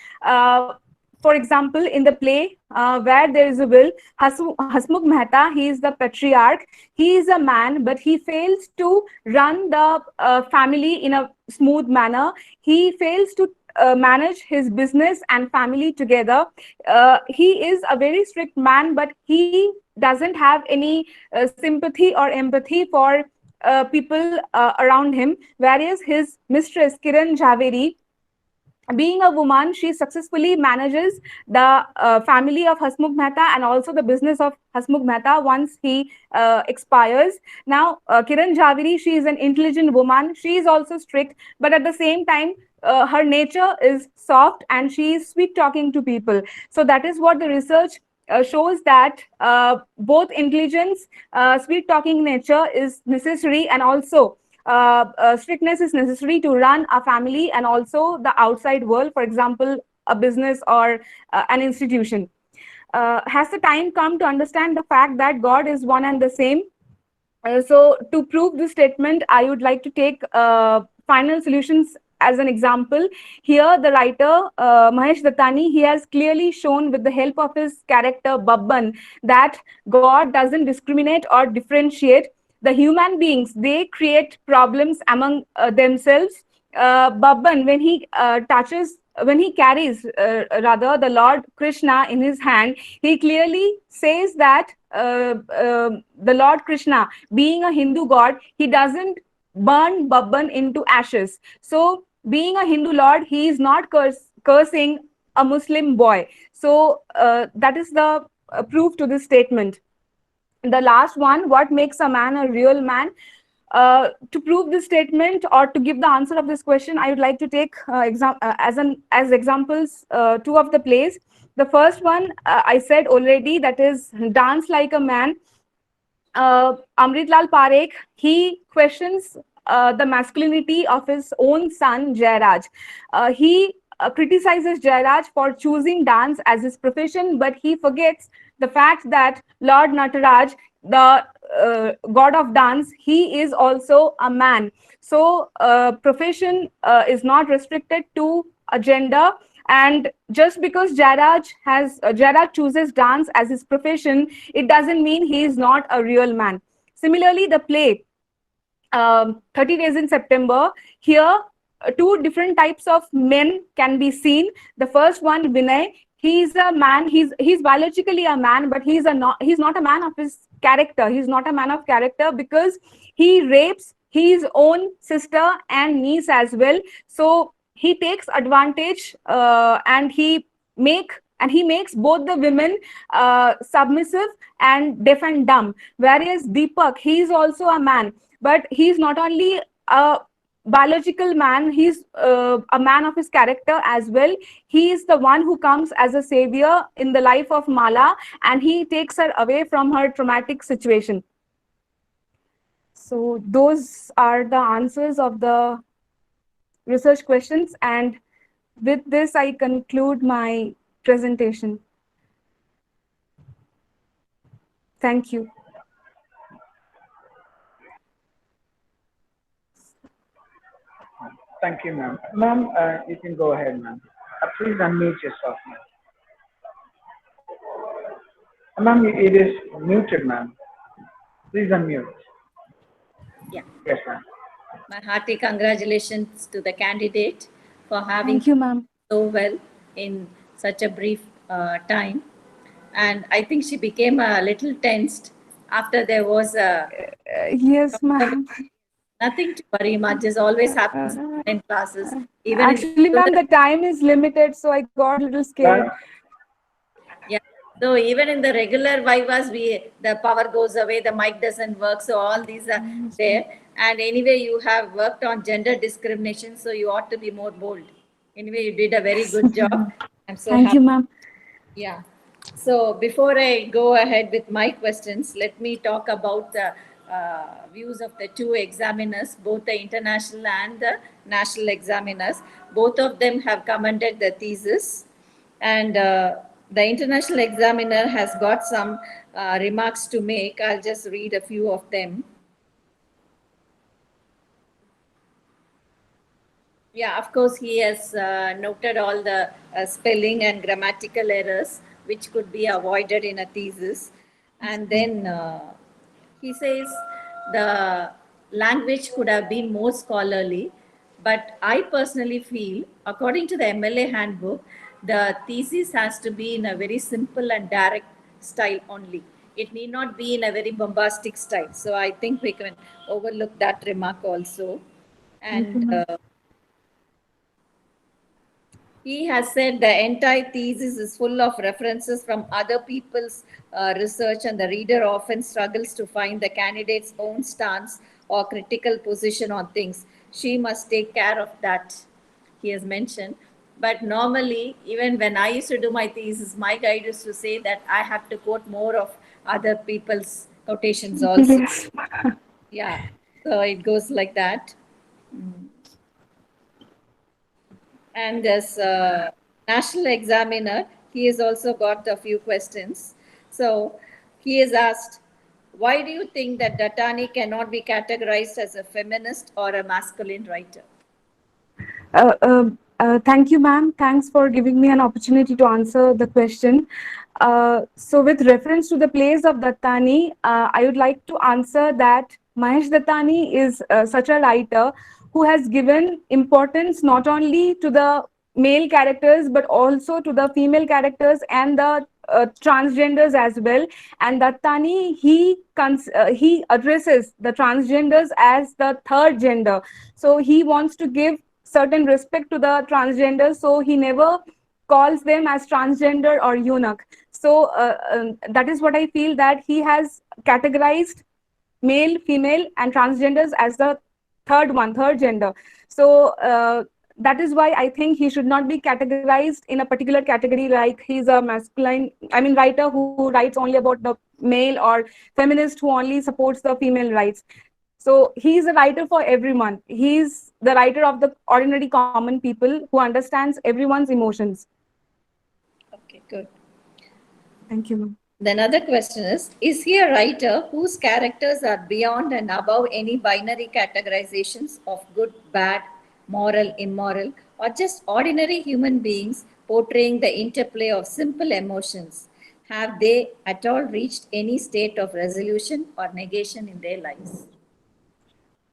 For example, in the play where there is a will, Hasmukh Mehta, he is the patriarch. He is a man, but he fails to run the family in a smooth manner. He fails to manage his business and family together. He is a very strict man, but he doesn't have any sympathy or empathy for people around him. Whereas his mistress, Kiran Jhaveri, being a woman, she successfully manages the family of Hasmukh Mehta and also the business of Hasmukh Mehta once he expires. Now, Kiran Jhaveri, she is an intelligent woman. She is also strict, but at the same time, her nature is soft and she is sweet talking to people. So that is what the research shows, that both intelligence, sweet talking nature is necessary, and also strictness is necessary to run a family and also the outside world, for example, a business or an institution. Has the time come to understand the fact that God is one and the same? So to prove this statement, I would like to take final solutions as an example. Here, the writer, Mahesh Dattani, he has clearly shown with the help of his character Babban that God doesn't discriminate or differentiate. The human beings, they create problems among themselves. Babban, when he carries rather the Lord Krishna in his hand, he clearly says that the Lord Krishna, being a Hindu god, he doesn't burn Babban into ashes. So being a Hindu lord, he is not cursing a Muslim boy. So that is the proof to this statement. The last one, what makes a man a real man? To prove this statement or to give the answer of this question, I would like to take as examples two of the plays. The first one I said already, that is Dance Like a Man. Amritlal Parekh, he questions the masculinity of his own son Jairaj. He criticizes Jairaj for choosing dance as his profession, but he forgets the fact that Lord Nataraj, the god of dance, he is also a man. So profession is not restricted to a gender. And just because Jairaj chooses dance as his profession, it doesn't mean he is not a real man. Similarly, the play 30 Days in September, here two different types of men can be seen. The first one, Vinay, he's a man, he's biologically a man, but he's not a man of his character. He's not a man of character because he rapes his own sister and niece as well. So he takes advantage and he makes both the women submissive and deaf and dumb. Whereas Deepak, he is also a man, but he's not only a biological man, he's a man of his character as well. He is the one who comes as a savior in the life of Mala, and he takes her away from her traumatic situation. So those are the answers of the research questions, and with this I conclude my presentation. Thank you. Thank you, ma'am. Ma'am, you can go ahead, ma'am. Please unmute yourself, ma'am. Ma'am, it is muted, ma'am. Please unmute. Yeah. Yes, ma'am. My hearty congratulations to the candidate for having Thank you, ma'am. so well in such a brief time. And I think she became a little tensed after there was a... Yes, ma'am. Nothing to worry much. This always happens in classes. Even actually, ma'am, the time is limited, so I got a little scared. Yeah. So even in the regular vivas, the power goes away, the mic doesn't work. So all these are there. And anyway, you have worked on gender discrimination, so you ought to be more bold. Anyway, you did a very good job. I'm so Thank happy. you, ma'am. Yeah. So before I go ahead with my questions, let me talk about the views of the two examiners, both the international and the national examiners. Both of them have commented the thesis, and the international examiner has got some remarks to make. I'll just read a few of them. Yeah, of course, he has noted all the spelling and grammatical errors which could be avoided in a thesis. And then he says the language could have been more scholarly, but I personally feel, according to the MLA handbook, the thesis has to be in a very simple and direct style only. It need not be in a very bombastic style. So I think we can overlook that remark also. And he has said the entire thesis is full of references from other people's research, and the reader often struggles to find the candidate's own stance or critical position on things. She must take care of that, he has mentioned. But normally, even when I used to do my thesis, my guide used to say that I have to quote more of other people's quotations also. Yes. Yeah, so it goes like that. And as national examiner, he has also got a few questions. So he has asked, why do you think that Dattani cannot be categorized as a feminist or a masculine writer? Thank you, ma'am. Thanks for giving me an opportunity to answer the question. So with reference to the plays of Dattani, I would like to answer that Mahesh Dattani is such a writer who has given importance not only to the male characters but also to the female characters and the transgenders as well. And Dattani, he addresses the transgenders as the third gender. So he wants to give certain respect to the transgenders, so he never calls them as transgender or eunuch. So that is what I feel, that he has categorized male, female, and transgenders as the third gender. So that is why I think he should not be categorized in a particular category, like he's a masculine, I mean, writer who writes only about the male, or feminist who only supports the female rights. So he's a writer for everyone. He's the writer of the ordinary common people who understands everyone's emotions. Okay, good. Thank you, ma'am. The another question is he a writer whose characters are beyond and above any binary categorizations of good, bad, moral, immoral, or just ordinary human beings portraying the interplay of simple emotions? Have they at all reached any state of resolution or negation in their lives?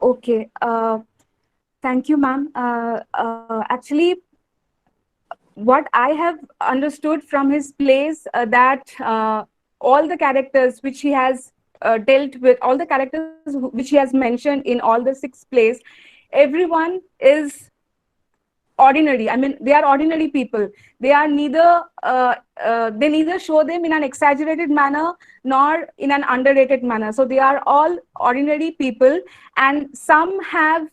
Okay. Thank you, ma'am. Actually, what I have understood from his plays, that all the characters which he has dealt with, all the characters which he has mentioned in all the 6 plays, everyone is ordinary. I mean, they are ordinary people. They are neither they neither show them in an exaggerated manner nor in an underrated manner. So they are all ordinary people, and some have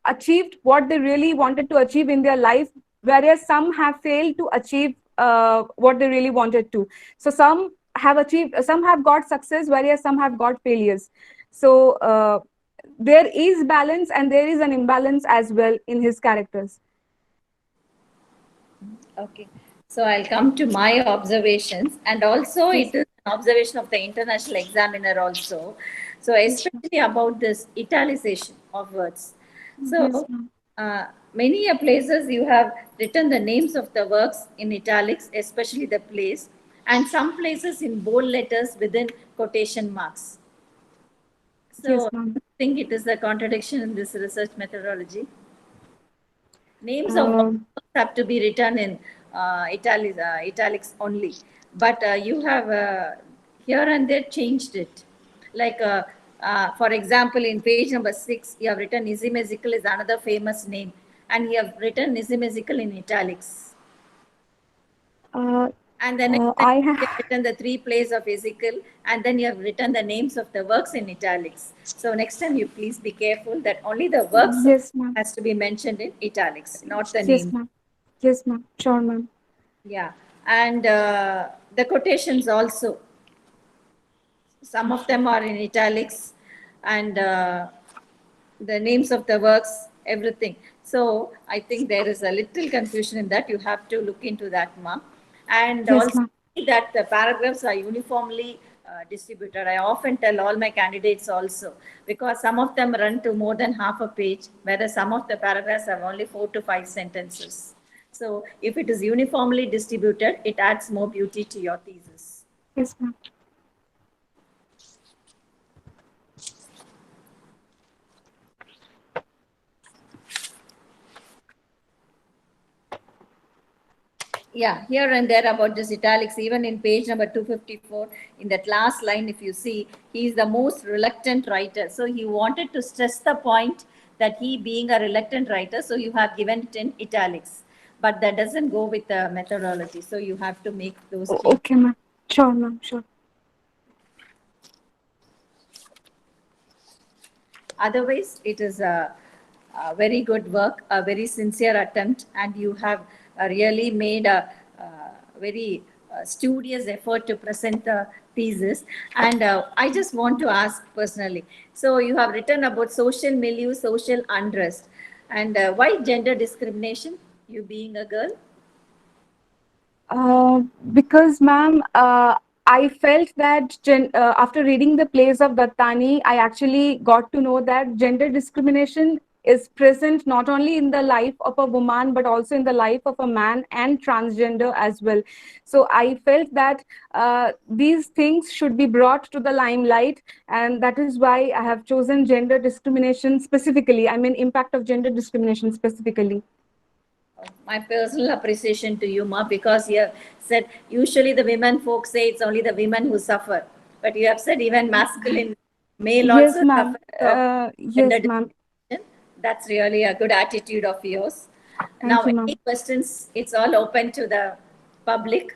achieved what they really wanted to achieve in their life, whereas some have failed to achieve what they really wanted to. So some have achieved, some have got success, whereas some have got failures. So there is balance and there is an imbalance as well in his characters. Okay, so I'll come to my observations, and also it is an observation of the international examiner also. So especially about this italicization of words. So many places you have written the names of the works in italics, especially the plays, and some places in bold letters within quotation marks. So I think it is a contradiction in this research methodology. Names of works have to be written in italics only, but you have here and there changed it. Like, for example, in page number 6, you have written Nizimezical is another famous name, and you have written Nizimezical in italics. And then you have written the 3 plays of Ezekiel, and then you have written the names of the works in italics. So next time you please be careful that only the works has to be mentioned in italics, not the name. Yes, ma'am. Yes, ma'am. Sure, ma'am. Yeah. And The quotations also, some of them are in italics, and the names of the works, everything. So I think there is a little confusion in that. You have to look into that, Ma. And Yes, also ma'am. that the paragraphs are uniformly distributed. I often tell all my candidates also, because some of them run to more than half a page, whereas some of the paragraphs have only 4 to 5 sentences. So if it is uniformly distributed, it adds more beauty to your thesis. Yes, ma'am. Yeah, here and there about this italics, even in page number 254, in that last line, if you see, he is the most reluctant writer. So he wanted to stress the point that he being a reluctant writer, so you have given it in italics. But that doesn't go with the methodology. So you have to make those changes. Okay, ma'am. Sure, ma'am. Sure. Otherwise, it is a very good work, a very sincere attempt, and you have really made a, very studious effort to present the thesis. And I just want to ask personally, so you have written about social milieu, social unrest, and why gender discrimination, you being a girl? Because, ma'am, I felt that after reading the plays of Dattani, I actually got to know that gender discrimination is present not only in the life of a woman, but also in the life of a man and transgender as well. So I felt that these things should be brought to the limelight, and that is why I have chosen gender discrimination specifically. I mean, impact of gender discrimination specifically. My personal appreciation to you, Ma, because you have said usually the women folk say it's only the women who suffer, but you have said even masculine male Yes, also ma'am. suffer of Yes, gender ma'am. discrimination. That's really a good attitude of yours. Now, Thank you, any ma'am. questions? It's all open to the public.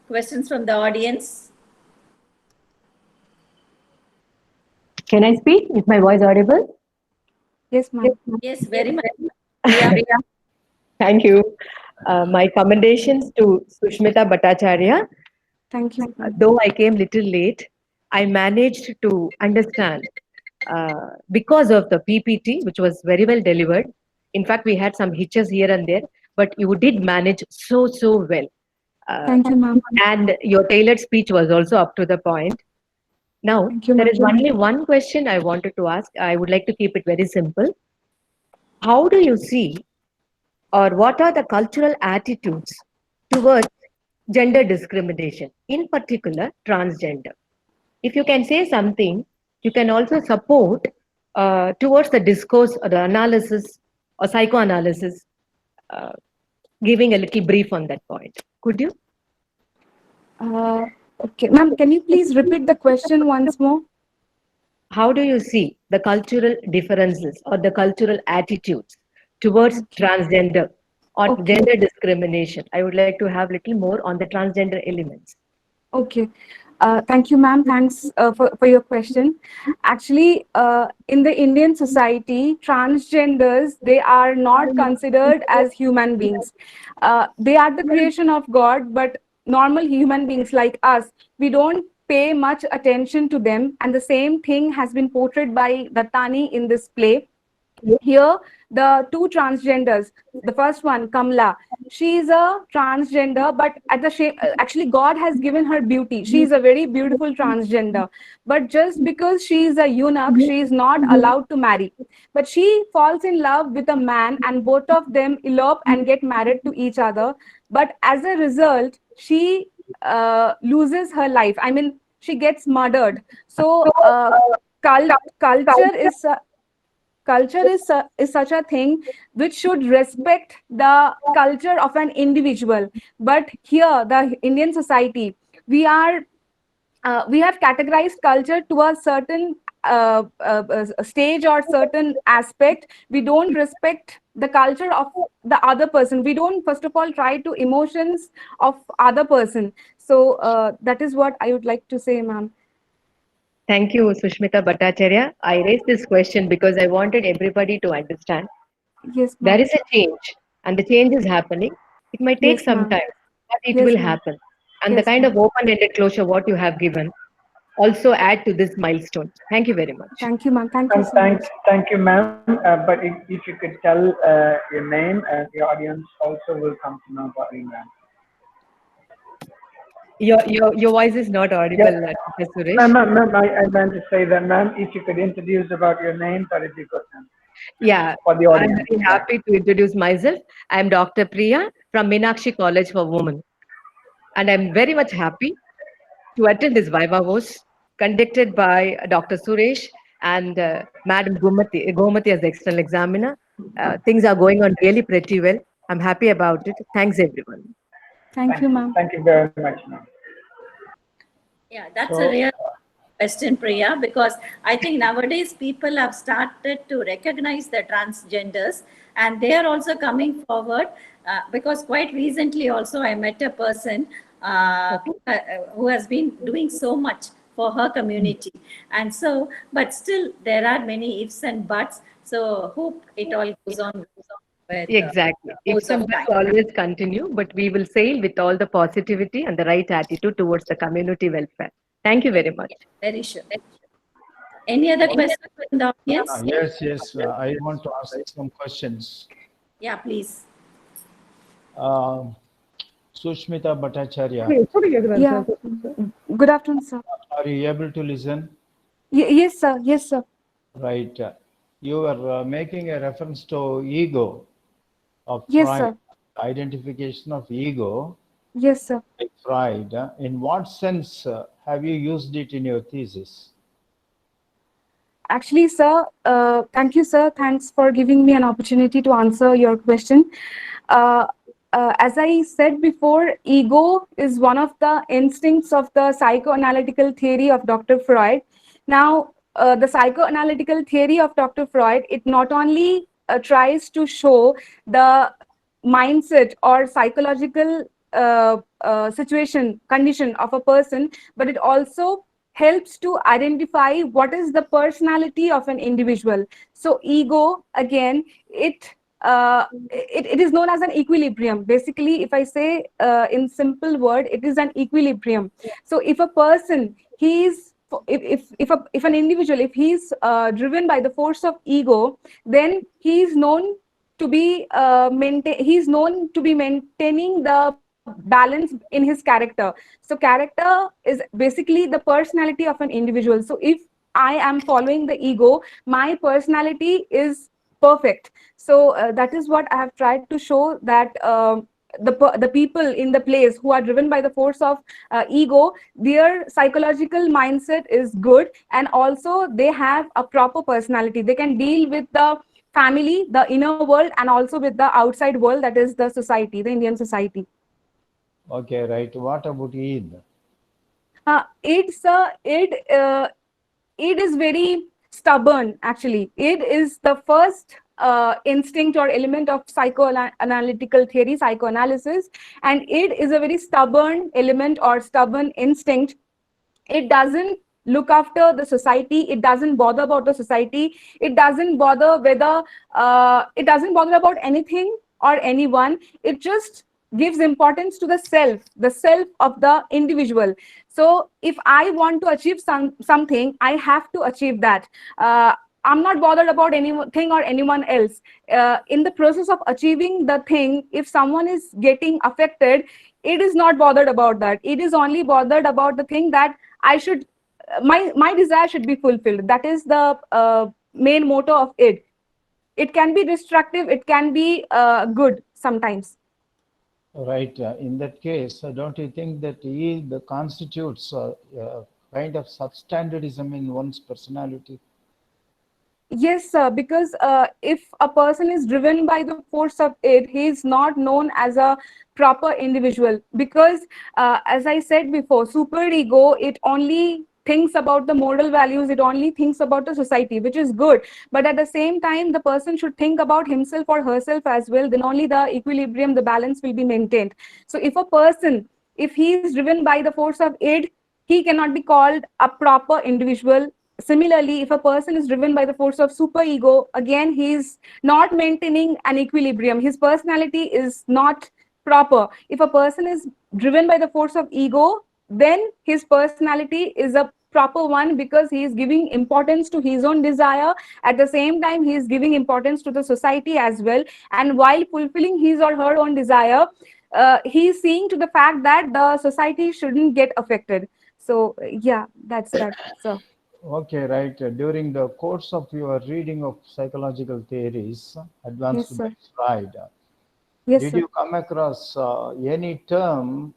Questions from the audience. Can I speak? Is my voice audible? Yes, ma'am. Yes, very much. Yeah. Thank you. My commendations to Sushmita Bhattacharya. Thank you, ma'am. Though I came little late, I managed to understand because of the PPT, which was very well delivered. In fact, we had some hitches here and there, but you did manage so well. Thank you, ma'am. And your tailored speech was also up to the point. Now, Thank you, there ma'am. is only one question I wanted to ask. I would like to keep it very simple. How do you see, or what are the cultural attitudes towards gender discrimination, in particular transgender? If you can say something, you can also support towards the discourse or the analysis or psychoanalysis, giving a little brief on that point. Could you? Okay, ma'am, can you please repeat the question once more? How do you see the cultural differences or the cultural attitudes towards transgender or gender discrimination? I would like to have a little more on the transgender elements. Okay. Thank you, ma'am. Thanks for your question. Actually, in the Indian society, transgenders, they are not considered as human beings. They are the creation of God, but normal human beings like us, we don't pay much attention to them. And the same thing has been portrayed by Dattani in this play. Here, the two transgenders, the first one, Kamla, she is a transgender, but at the shape, actually, God has given her beauty. She is a very beautiful transgender. But just because she is a eunuch, she is not allowed to marry. But she falls in love with a man, and both of them elope and get married to each other. But as a result, she loses her life. I mean, she gets murdered. So, culture is. Culture is such a thing which should respect the culture of an individual, but here the Indian society, we are we have categorized culture to a certain stage or certain aspect. We don't respect the culture of the other person. We don't first of all try to emotions of other person. So that is what I would like to say, ma'am. Thank you, Sushmita Bhattacharya. I raised this question because I wanted everybody to understand Yes, there ma'am. is a change and the change is happening. It might take Yes, some ma'am. time, but it Yes, will ma'am. happen. and the kind of open-ended closure what you have given also add to this milestone. Thank you very much. Thank you, ma'am. Thank you so much. Thank you, ma'am. But if you could tell your name, the audience also will come to know about you, ma'am. Your voice is not audible, Yes. Dr. Suresh. Ma'am, I meant to say that, ma'am, if you could introduce about your name, that would be good, ma'am, Yeah, for the I'm audience. very happy to introduce myself. I'm Dr. Priya from Meenakshi College for Women. And I'm very much happy to attend this Viva Voce conducted by Dr. Suresh and Madam Gomati as the external examiner. Things are going on really pretty well. I'm happy about it. Thanks, everyone. Thank you, ma'am. Thank you very much, ma'am. Yeah, that's So- a real question, Priya, because I think nowadays people have started to recognize the transgenders and they are also coming forward because quite recently also I met a person who has been doing so much for her community. And so, but still there are many ifs and buts. So hope it all goes on. With, Exactly. If course of some time. always continue, but we will sail with all the positivity and the right attitude towards the community welfare. Thank you very much. Very sure. Any other questions in the audience? Yes. I want to ask some questions. Yeah, please. Sushmita Bhattacharya, Yeah. Good afternoon, sir. are you able to listen? Yes, sir. Yes, sir. Right. You were making a reference to ego of Yes, Freud, sir. identification of ego Yes, sir. by Freud. In what sense have you used it in your thesis? Actually, sir, thank you, sir. Thanks for giving me an opportunity to answer your question. As I said before, ego is one of the instincts of the psychoanalytical theory of Dr. Freud. Now, the psychoanalytical theory of Dr. Freud, it not only tries to show the mindset or psychological condition of a person, but it also helps to identify what is the personality of an individual. So ego, again, it is known as an equilibrium. Basically, if I say in simple word, it is an equilibrium. So if a person, if an individual, if he's driven by the force of ego, then he's known to be maintaining the balance in his character. So character is basically the personality of an individual. So if I am following the ego, my personality is perfect. So that is what I have tried to show, that the people in the place who are driven by the force of ego, their psychological mindset is good, and also they have a proper personality. They can deal with the family, the inner world, and also with the outside world, that is the society, the Indian society. Okay, right. What about Eid? Id is very stubborn, actually. Id is the first instinct or element of psychoanalytical theory, psychoanalysis, and id is a very stubborn element or stubborn instinct. It doesn't look after the society, it doesn't bother about the society, it doesn't bother about anything or anyone. It just gives importance to the self of the individual. So if I want to achieve something, I have to achieve that. I'm not bothered about anything or anyone else. In the process of achieving the thing, if someone is getting affected, it is not bothered about that. It is only bothered about the thing that I should, my desire should be fulfilled. That is the main motto of it. It can be destructive, it can be good sometimes. Right. In that case, don't you think that Eid constitutes a kind of substandardism in one's personality? Yes, sir, because if a person is driven by the force of it, he is not known as a proper individual. Because as I said before, superego, it only thinks about the moral values, it only thinks about the society, which is good. But at the same time, the person should think about himself or herself as well. Then only the equilibrium, the balance will be maintained. So if a person, if he is driven by the force of id, he cannot be called a proper individual. Similarly, if a person is driven by the force of superego, again, he is not maintaining an equilibrium. His personality is not proper. If a person is driven by the force of ego, then his personality is a proper one, because he is giving importance to his own desire. At the same time, he is giving importance to the society as well. And while fulfilling his or her own desire, he is seeing to the fact that the society shouldn't get affected. So yeah, that's that. So Okay, right. During the course of your reading of psychological theories advanced yes, by sir. Freud, Yes, did sir. you come across any term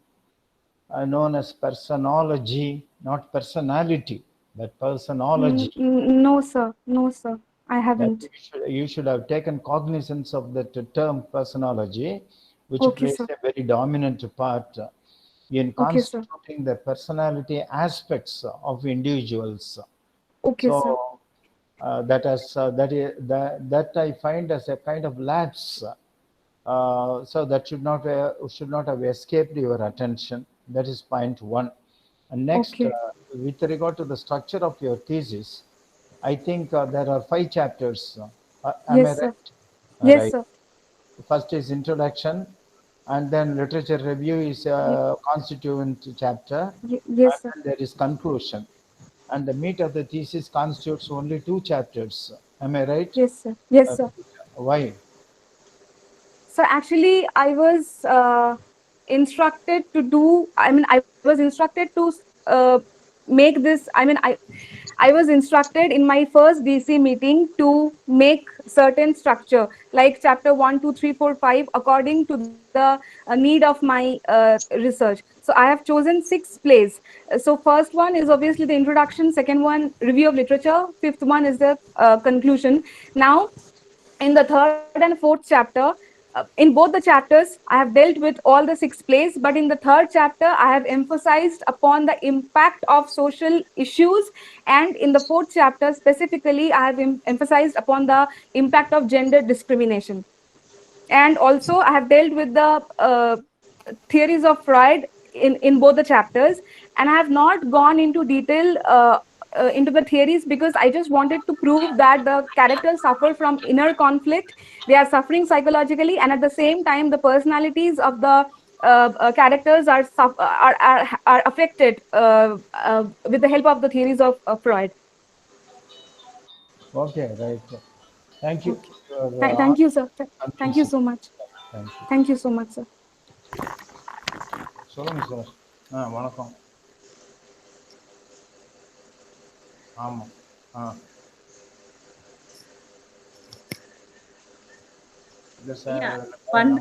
known as personology, not personality, but personology? No, sir. No, sir. I That haven't. you should have taken cognizance of that term personology, which Okay, plays sir. a very dominant part in Okay, sir. constituting the personality aspects of individuals. Okay, sir. So that I find as a kind of lapse. So that should not have escaped your attention. That is point one. And next, Okay. with regard to the structure of your thesis, I think there are 5 chapters. Am I Yes, sir. right? Yes, Right. sir. First is introduction, and then literature review is a constituent chapter, and Yes, sir. then there is conclusion. And the meat of the thesis constitutes only 2 chapters. Am I right? Yes, sir. Yes, Uh, sir. why? So actually, I was instructed to do. I mean, I was instructed to make this. I was instructed in my first DC meeting to make certain structure, like chapter 1, 2, 3, 4, 5, according to the need of my research. So I have chosen 6 plays. So first one is obviously the introduction. Second one, review of literature. Fifth one is the conclusion. Now, in the third and fourth chapter, in both the chapters, I have dealt with all the 6 plays, but in the third chapter, I have emphasized upon the impact of social issues, and in the fourth chapter, specifically, I have emphasized upon the impact of gender discrimination. And also, I have dealt with the theories of Freud in both the chapters, and I have not gone into detail into the theories, because I just wanted to prove that the characters suffer from inner conflict. They are suffering psychologically, and at the same time, the personalities of the characters are affected with the help of the theories of Freud. Okay, right. Thank you. Okay. Your Thank you, sir. Thank you convincing. so much. Thank you. Thank you so much, sir. சொல்லுங்க sir. வணக்கம். ஆமாம். இல்லை sir. Yeah, one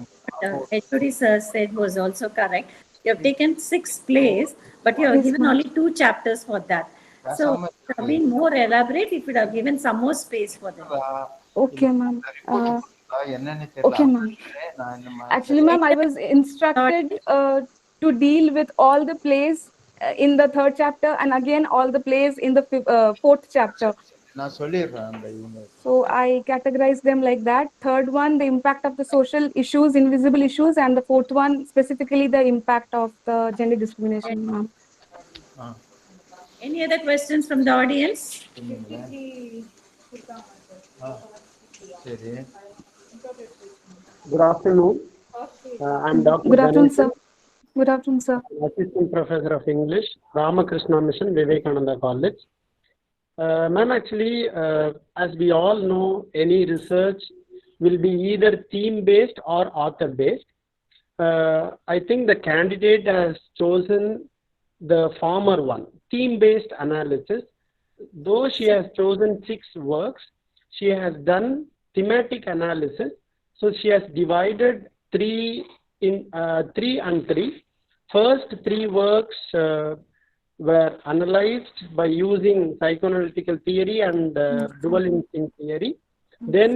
HOD sir said was also correct. You have taken 6 plays, but you have Yes, given ma'am. only 2 chapters for that. So it would have been more elaborate if you would have given some more space for them. Okay, ma'am. என்னன்னு Okay, தெரியல. ma'am. Actually, ma'am, I was instructed to deal with all the plays in the third chapter, and again all the plays in the fourth chapter. நான் சொல்லிடுறேன் அந்த இவங்க. So I categorized them like that. Third one, the impact of the social issues, invisible issues, and the fourth one, specifically the impact of the gender discrimination, ma'am. Any other questions from the audience? சரி. Good afternoon. I'm Dr. Good afternoon, sir. Ganesan, Good afternoon, sir. Assistant Professor of English, Ramakrishna Mission, Vivekananda College. Ma'am, actually, as we all know, any research will be either theme-based or author-based. I think the candidate has chosen the former one, theme-based analysis. Though she has chosen 6 works, she has done thematic analysis. So she has divided 3 and 3. First 3 works were analyzed by using psychoanalytical theory and dual instinct theory. Then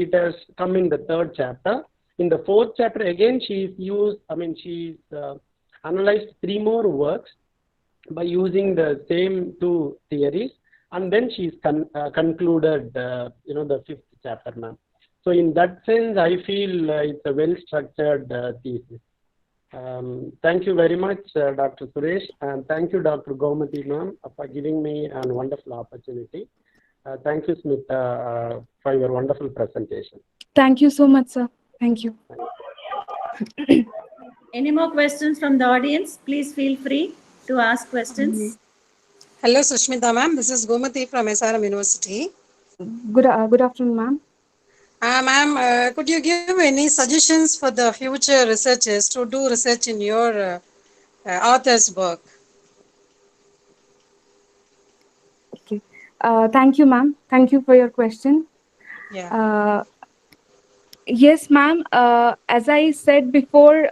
it has come in the third chapter. In the fourth chapter, again, she's analyzed 3 more works by using the same 2 theories, and then she's concluded, the 5th chapter, ma'am. So in that sense, I feel it's a well-structured thesis. Thank you very much, Dr. Suresh, and thank you, Dr. Gomati, ma'am, for giving me a wonderful opportunity. Thank you, Smita, for your wonderful presentation. Thank you so much, sir. Thank you. Any more questions from the audience? Please feel free to ask questions. Hello, Sushmita ma'am. This is Gomati from SRM University. Good afternoon, ma'am. Ma'am, could you give any suggestions for the future researchers to do research in your author's work? Okay. Thank you, ma'am. Thank you for your question. Yeah. Yes, ma'am. As I said before,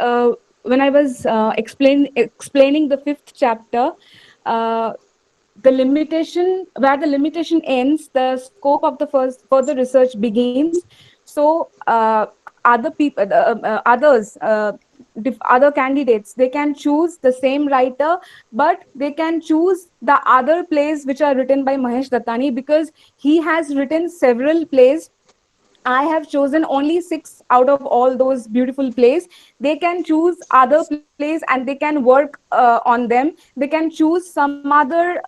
when I was explaining the 5th chapter, the limitation ends, the scope of the further research begins. So other people, other candidates, they can choose the same writer, but they can choose the other plays which are written by Mahesh Dattani, because he has written several plays. I have chosen only 6 out of all those beautiful plays. They can choose other plays and they can work on them. They can choose some other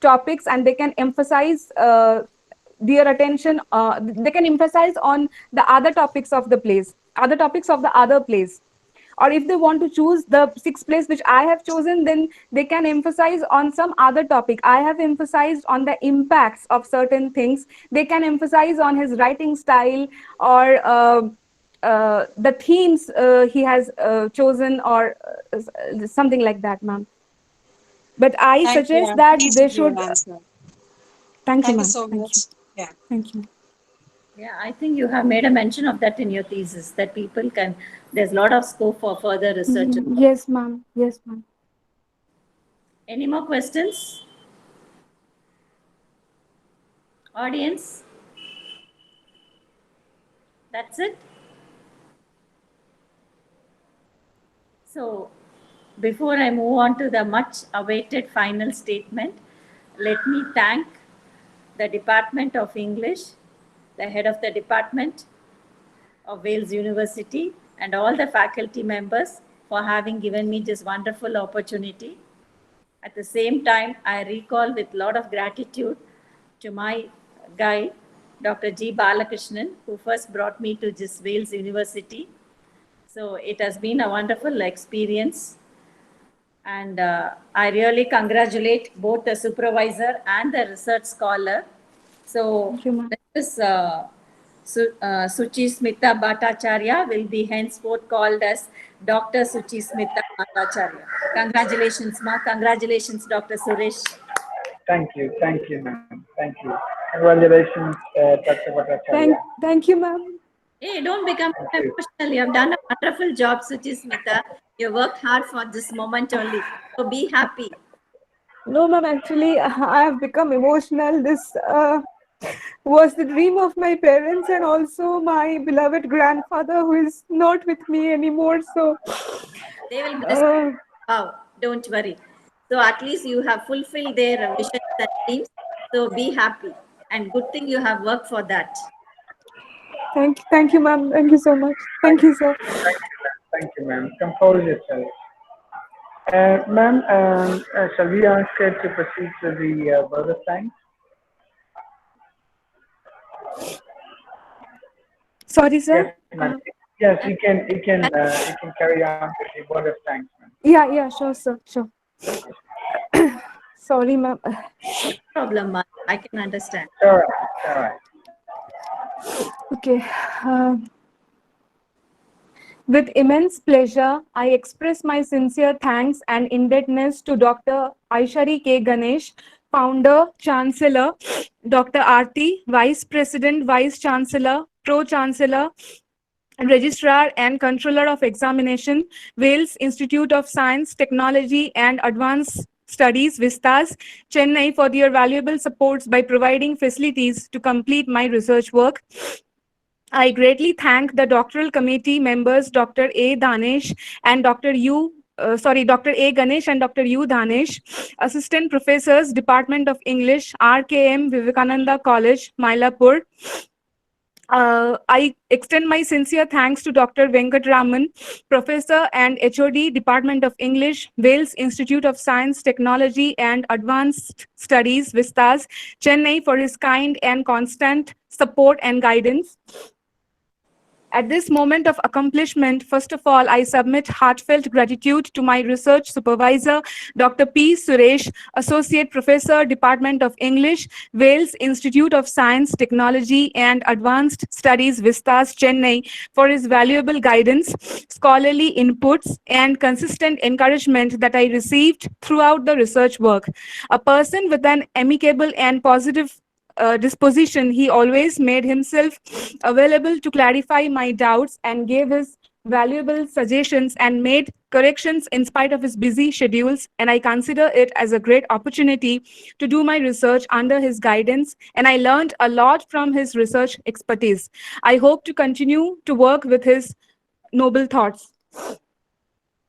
topics and they can emphasize their attention. They can emphasize on the other topics of the plays, other topics of the other plays. Or if they want to choose the 6 plays which I have chosen, then they can emphasize on some other topic. I have emphasized on the impacts of certain things. They can emphasize on his writing style, or the themes he has chosen, or something like that, ma'am. But I Thank you, suggest ma'am. that Please they give your should. answer. Thank you, Thank you ma'am. so Thank much. you. Yeah. Thank you. Yeah, I think you have made a mention of that in your thesis, that people can, there's a lot of scope for further research. Yes, ma'am. Yes, ma'am. Any more questions? Audience? That's it? So, before I move on to the much awaited final statement, let me thank the Department of English, the head of the department of Wales University, and all the faculty members for having given me this wonderful opportunity. At the same time, I recall with a lot of gratitude to my guide, Dr. G. Balakrishnan, who first brought me to this Wales University. So it has been a wonderful experience. And I really congratulate both the supervisor and the research scholar. So Thank you, ma'am. this is Suchi Smita Bhattacharya will be henceforth called as Dr. Suchi Smita Bhattacharya. Congratulations, ma. Congratulations, Dr. Suresh. Thank you, ma'am. Thank you. Congratulations, Dr. Bhattacharya. Thank you, ma'am. Hey, don't become Thank you. emotional. You have done a wonderful job, Suchi Smita. You worked hard for this moment only. So be happy. No, ma'am, actually, I have become emotional. This was the dream of my parents and also my beloved grandfather, who is not with me anymore. So, They will bless you. Wow, don't worry. So at least you have fulfilled their visions and dreams. So be happy. And good thing you have worked for that. thank you, ma'am. Thank you so much. Thank you, sir. Thank you, ma'am. Compose yourself. Ma'am, shall we ask her to proceed to the word of thanks? Sorry, sir. Yes, ma'am. Yes, you can carry on with the word of thanks, ma'am. Yeah, sure, sir. Sure. Sorry, ma'am. No problem, ma. I can understand. All right. Okay. With immense pleasure, I express my sincere thanks and indebtedness to Dr. Aishari K. Ganesh, Founder, Chancellor, Dr. Aarti, Vice President, Vice Chancellor, Pro-Chancellor, Registrar and Controller of Examination, Wales Institute of Science, Technology and Advanced Studies, Vistas, Chennai, for their valuable supports by providing facilities to complete my research work. I greatly thank the doctoral committee members, Dr. A. Danesh and Dr. A. Ganesh and Dr. U. Danesh, assistant professors, Department of English, RKM Vivekananda College, Mylapore. I extend my sincere thanks to Dr. Venkatraman, Professor and HOD, Department of English, Wales Institute of Science, Technology and Advanced Studies, Vistas, Chennai, for his kind and constant support and guidance. At this moment of accomplishment, first of all, I submit heartfelt gratitude to my research supervisor, Dr. P. Suresh, Associate Professor, Department of English, Wales Institute of Science, Technology and Advanced Studies, Vistas, Chennai, for his valuable guidance, scholarly inputs, and consistent encouragement that I received throughout the research work. A person with an amicable and positive disposition, he always made himself available to clarify my doubts and gave his valuable suggestions and made corrections in spite of his busy schedules. And I consider it as a great opportunity to do my research under his guidance. And I learned a lot from his research expertise. I hope to continue to work with his noble thoughts.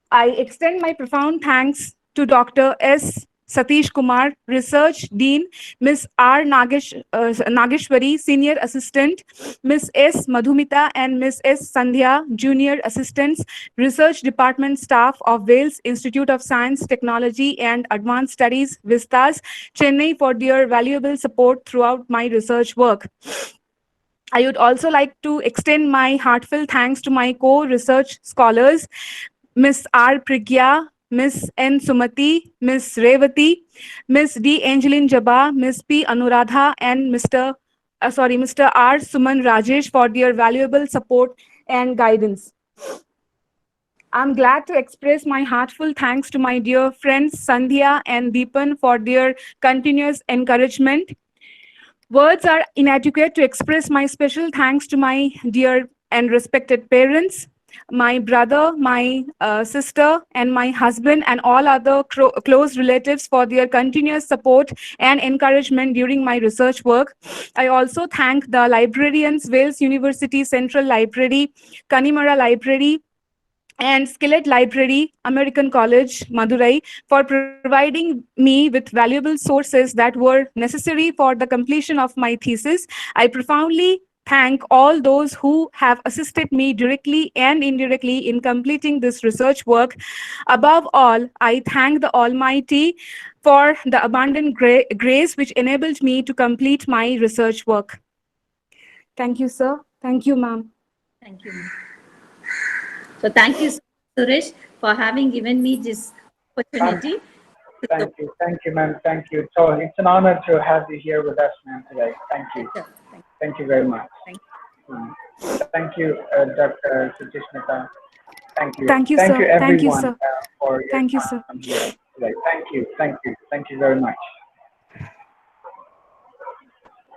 I extend my profound thanks to Dr. S. Satish Kumar, Research Dean, Ms. R. Nageshwari, Senior Assistant, Ms. S. Madhumita and Ms. S. Sandhya, Junior Assistants, Research Department staff of Wales Institute of Science, Technology and Advanced Studies, Vistas, Chennai, for their valuable support throughout my research work. I would also like to extend my heartfelt thanks to my co-research scholars, Ms. R. Prigya, Ms. N. Sumati, Ms. Revati, Ms. D. Angeline Jabba, Ms. P. Anuradha, and Mr. R. Suman Rajesh for their valuable support and guidance. I'm glad to express my heartfelt thanks to my dear friends Sandhya and Deepan for their continuous encouragement. Words are inadequate to express my special thanks to my dear and respected parents, my brother, my sister, and my husband, and all other close relatives for their continuous support and encouragement during my research work. I also thank the librarians, Wales University Central Library, Kanimara Library, and Skillet Library, American College, Madurai, for providing me with valuable sources that were necessary for the completion of my thesis. I profoundly thank all those who have assisted me directly and indirectly in completing this research work. Above all, I thank the Almighty for the abundant grace which enabled me to complete my research work. Thank you, sir. Thank you, ma'am. Thank you. So thank you, Suresh, for having given me this opportunity. Thank you, ma'am. Thank you. So it's an honor to have you here with us, ma'am, today. Thank you. Thank you very much. Thank you, Dr. Sujishmita. Thank you. Thank you, Thank sir. you, everyone, Thank you, sir. for your Thank you, time sir. here today. Thank you. Thank you. Thank you very much.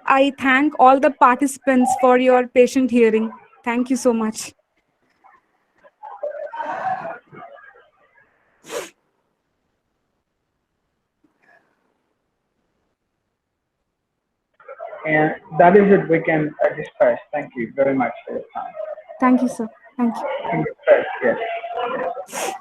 I thank all the participants for your patient hearing. Thank you so much. And that is it. We can disperse. Thank you very much for your time. Thank you, sir. Thank you. Yes.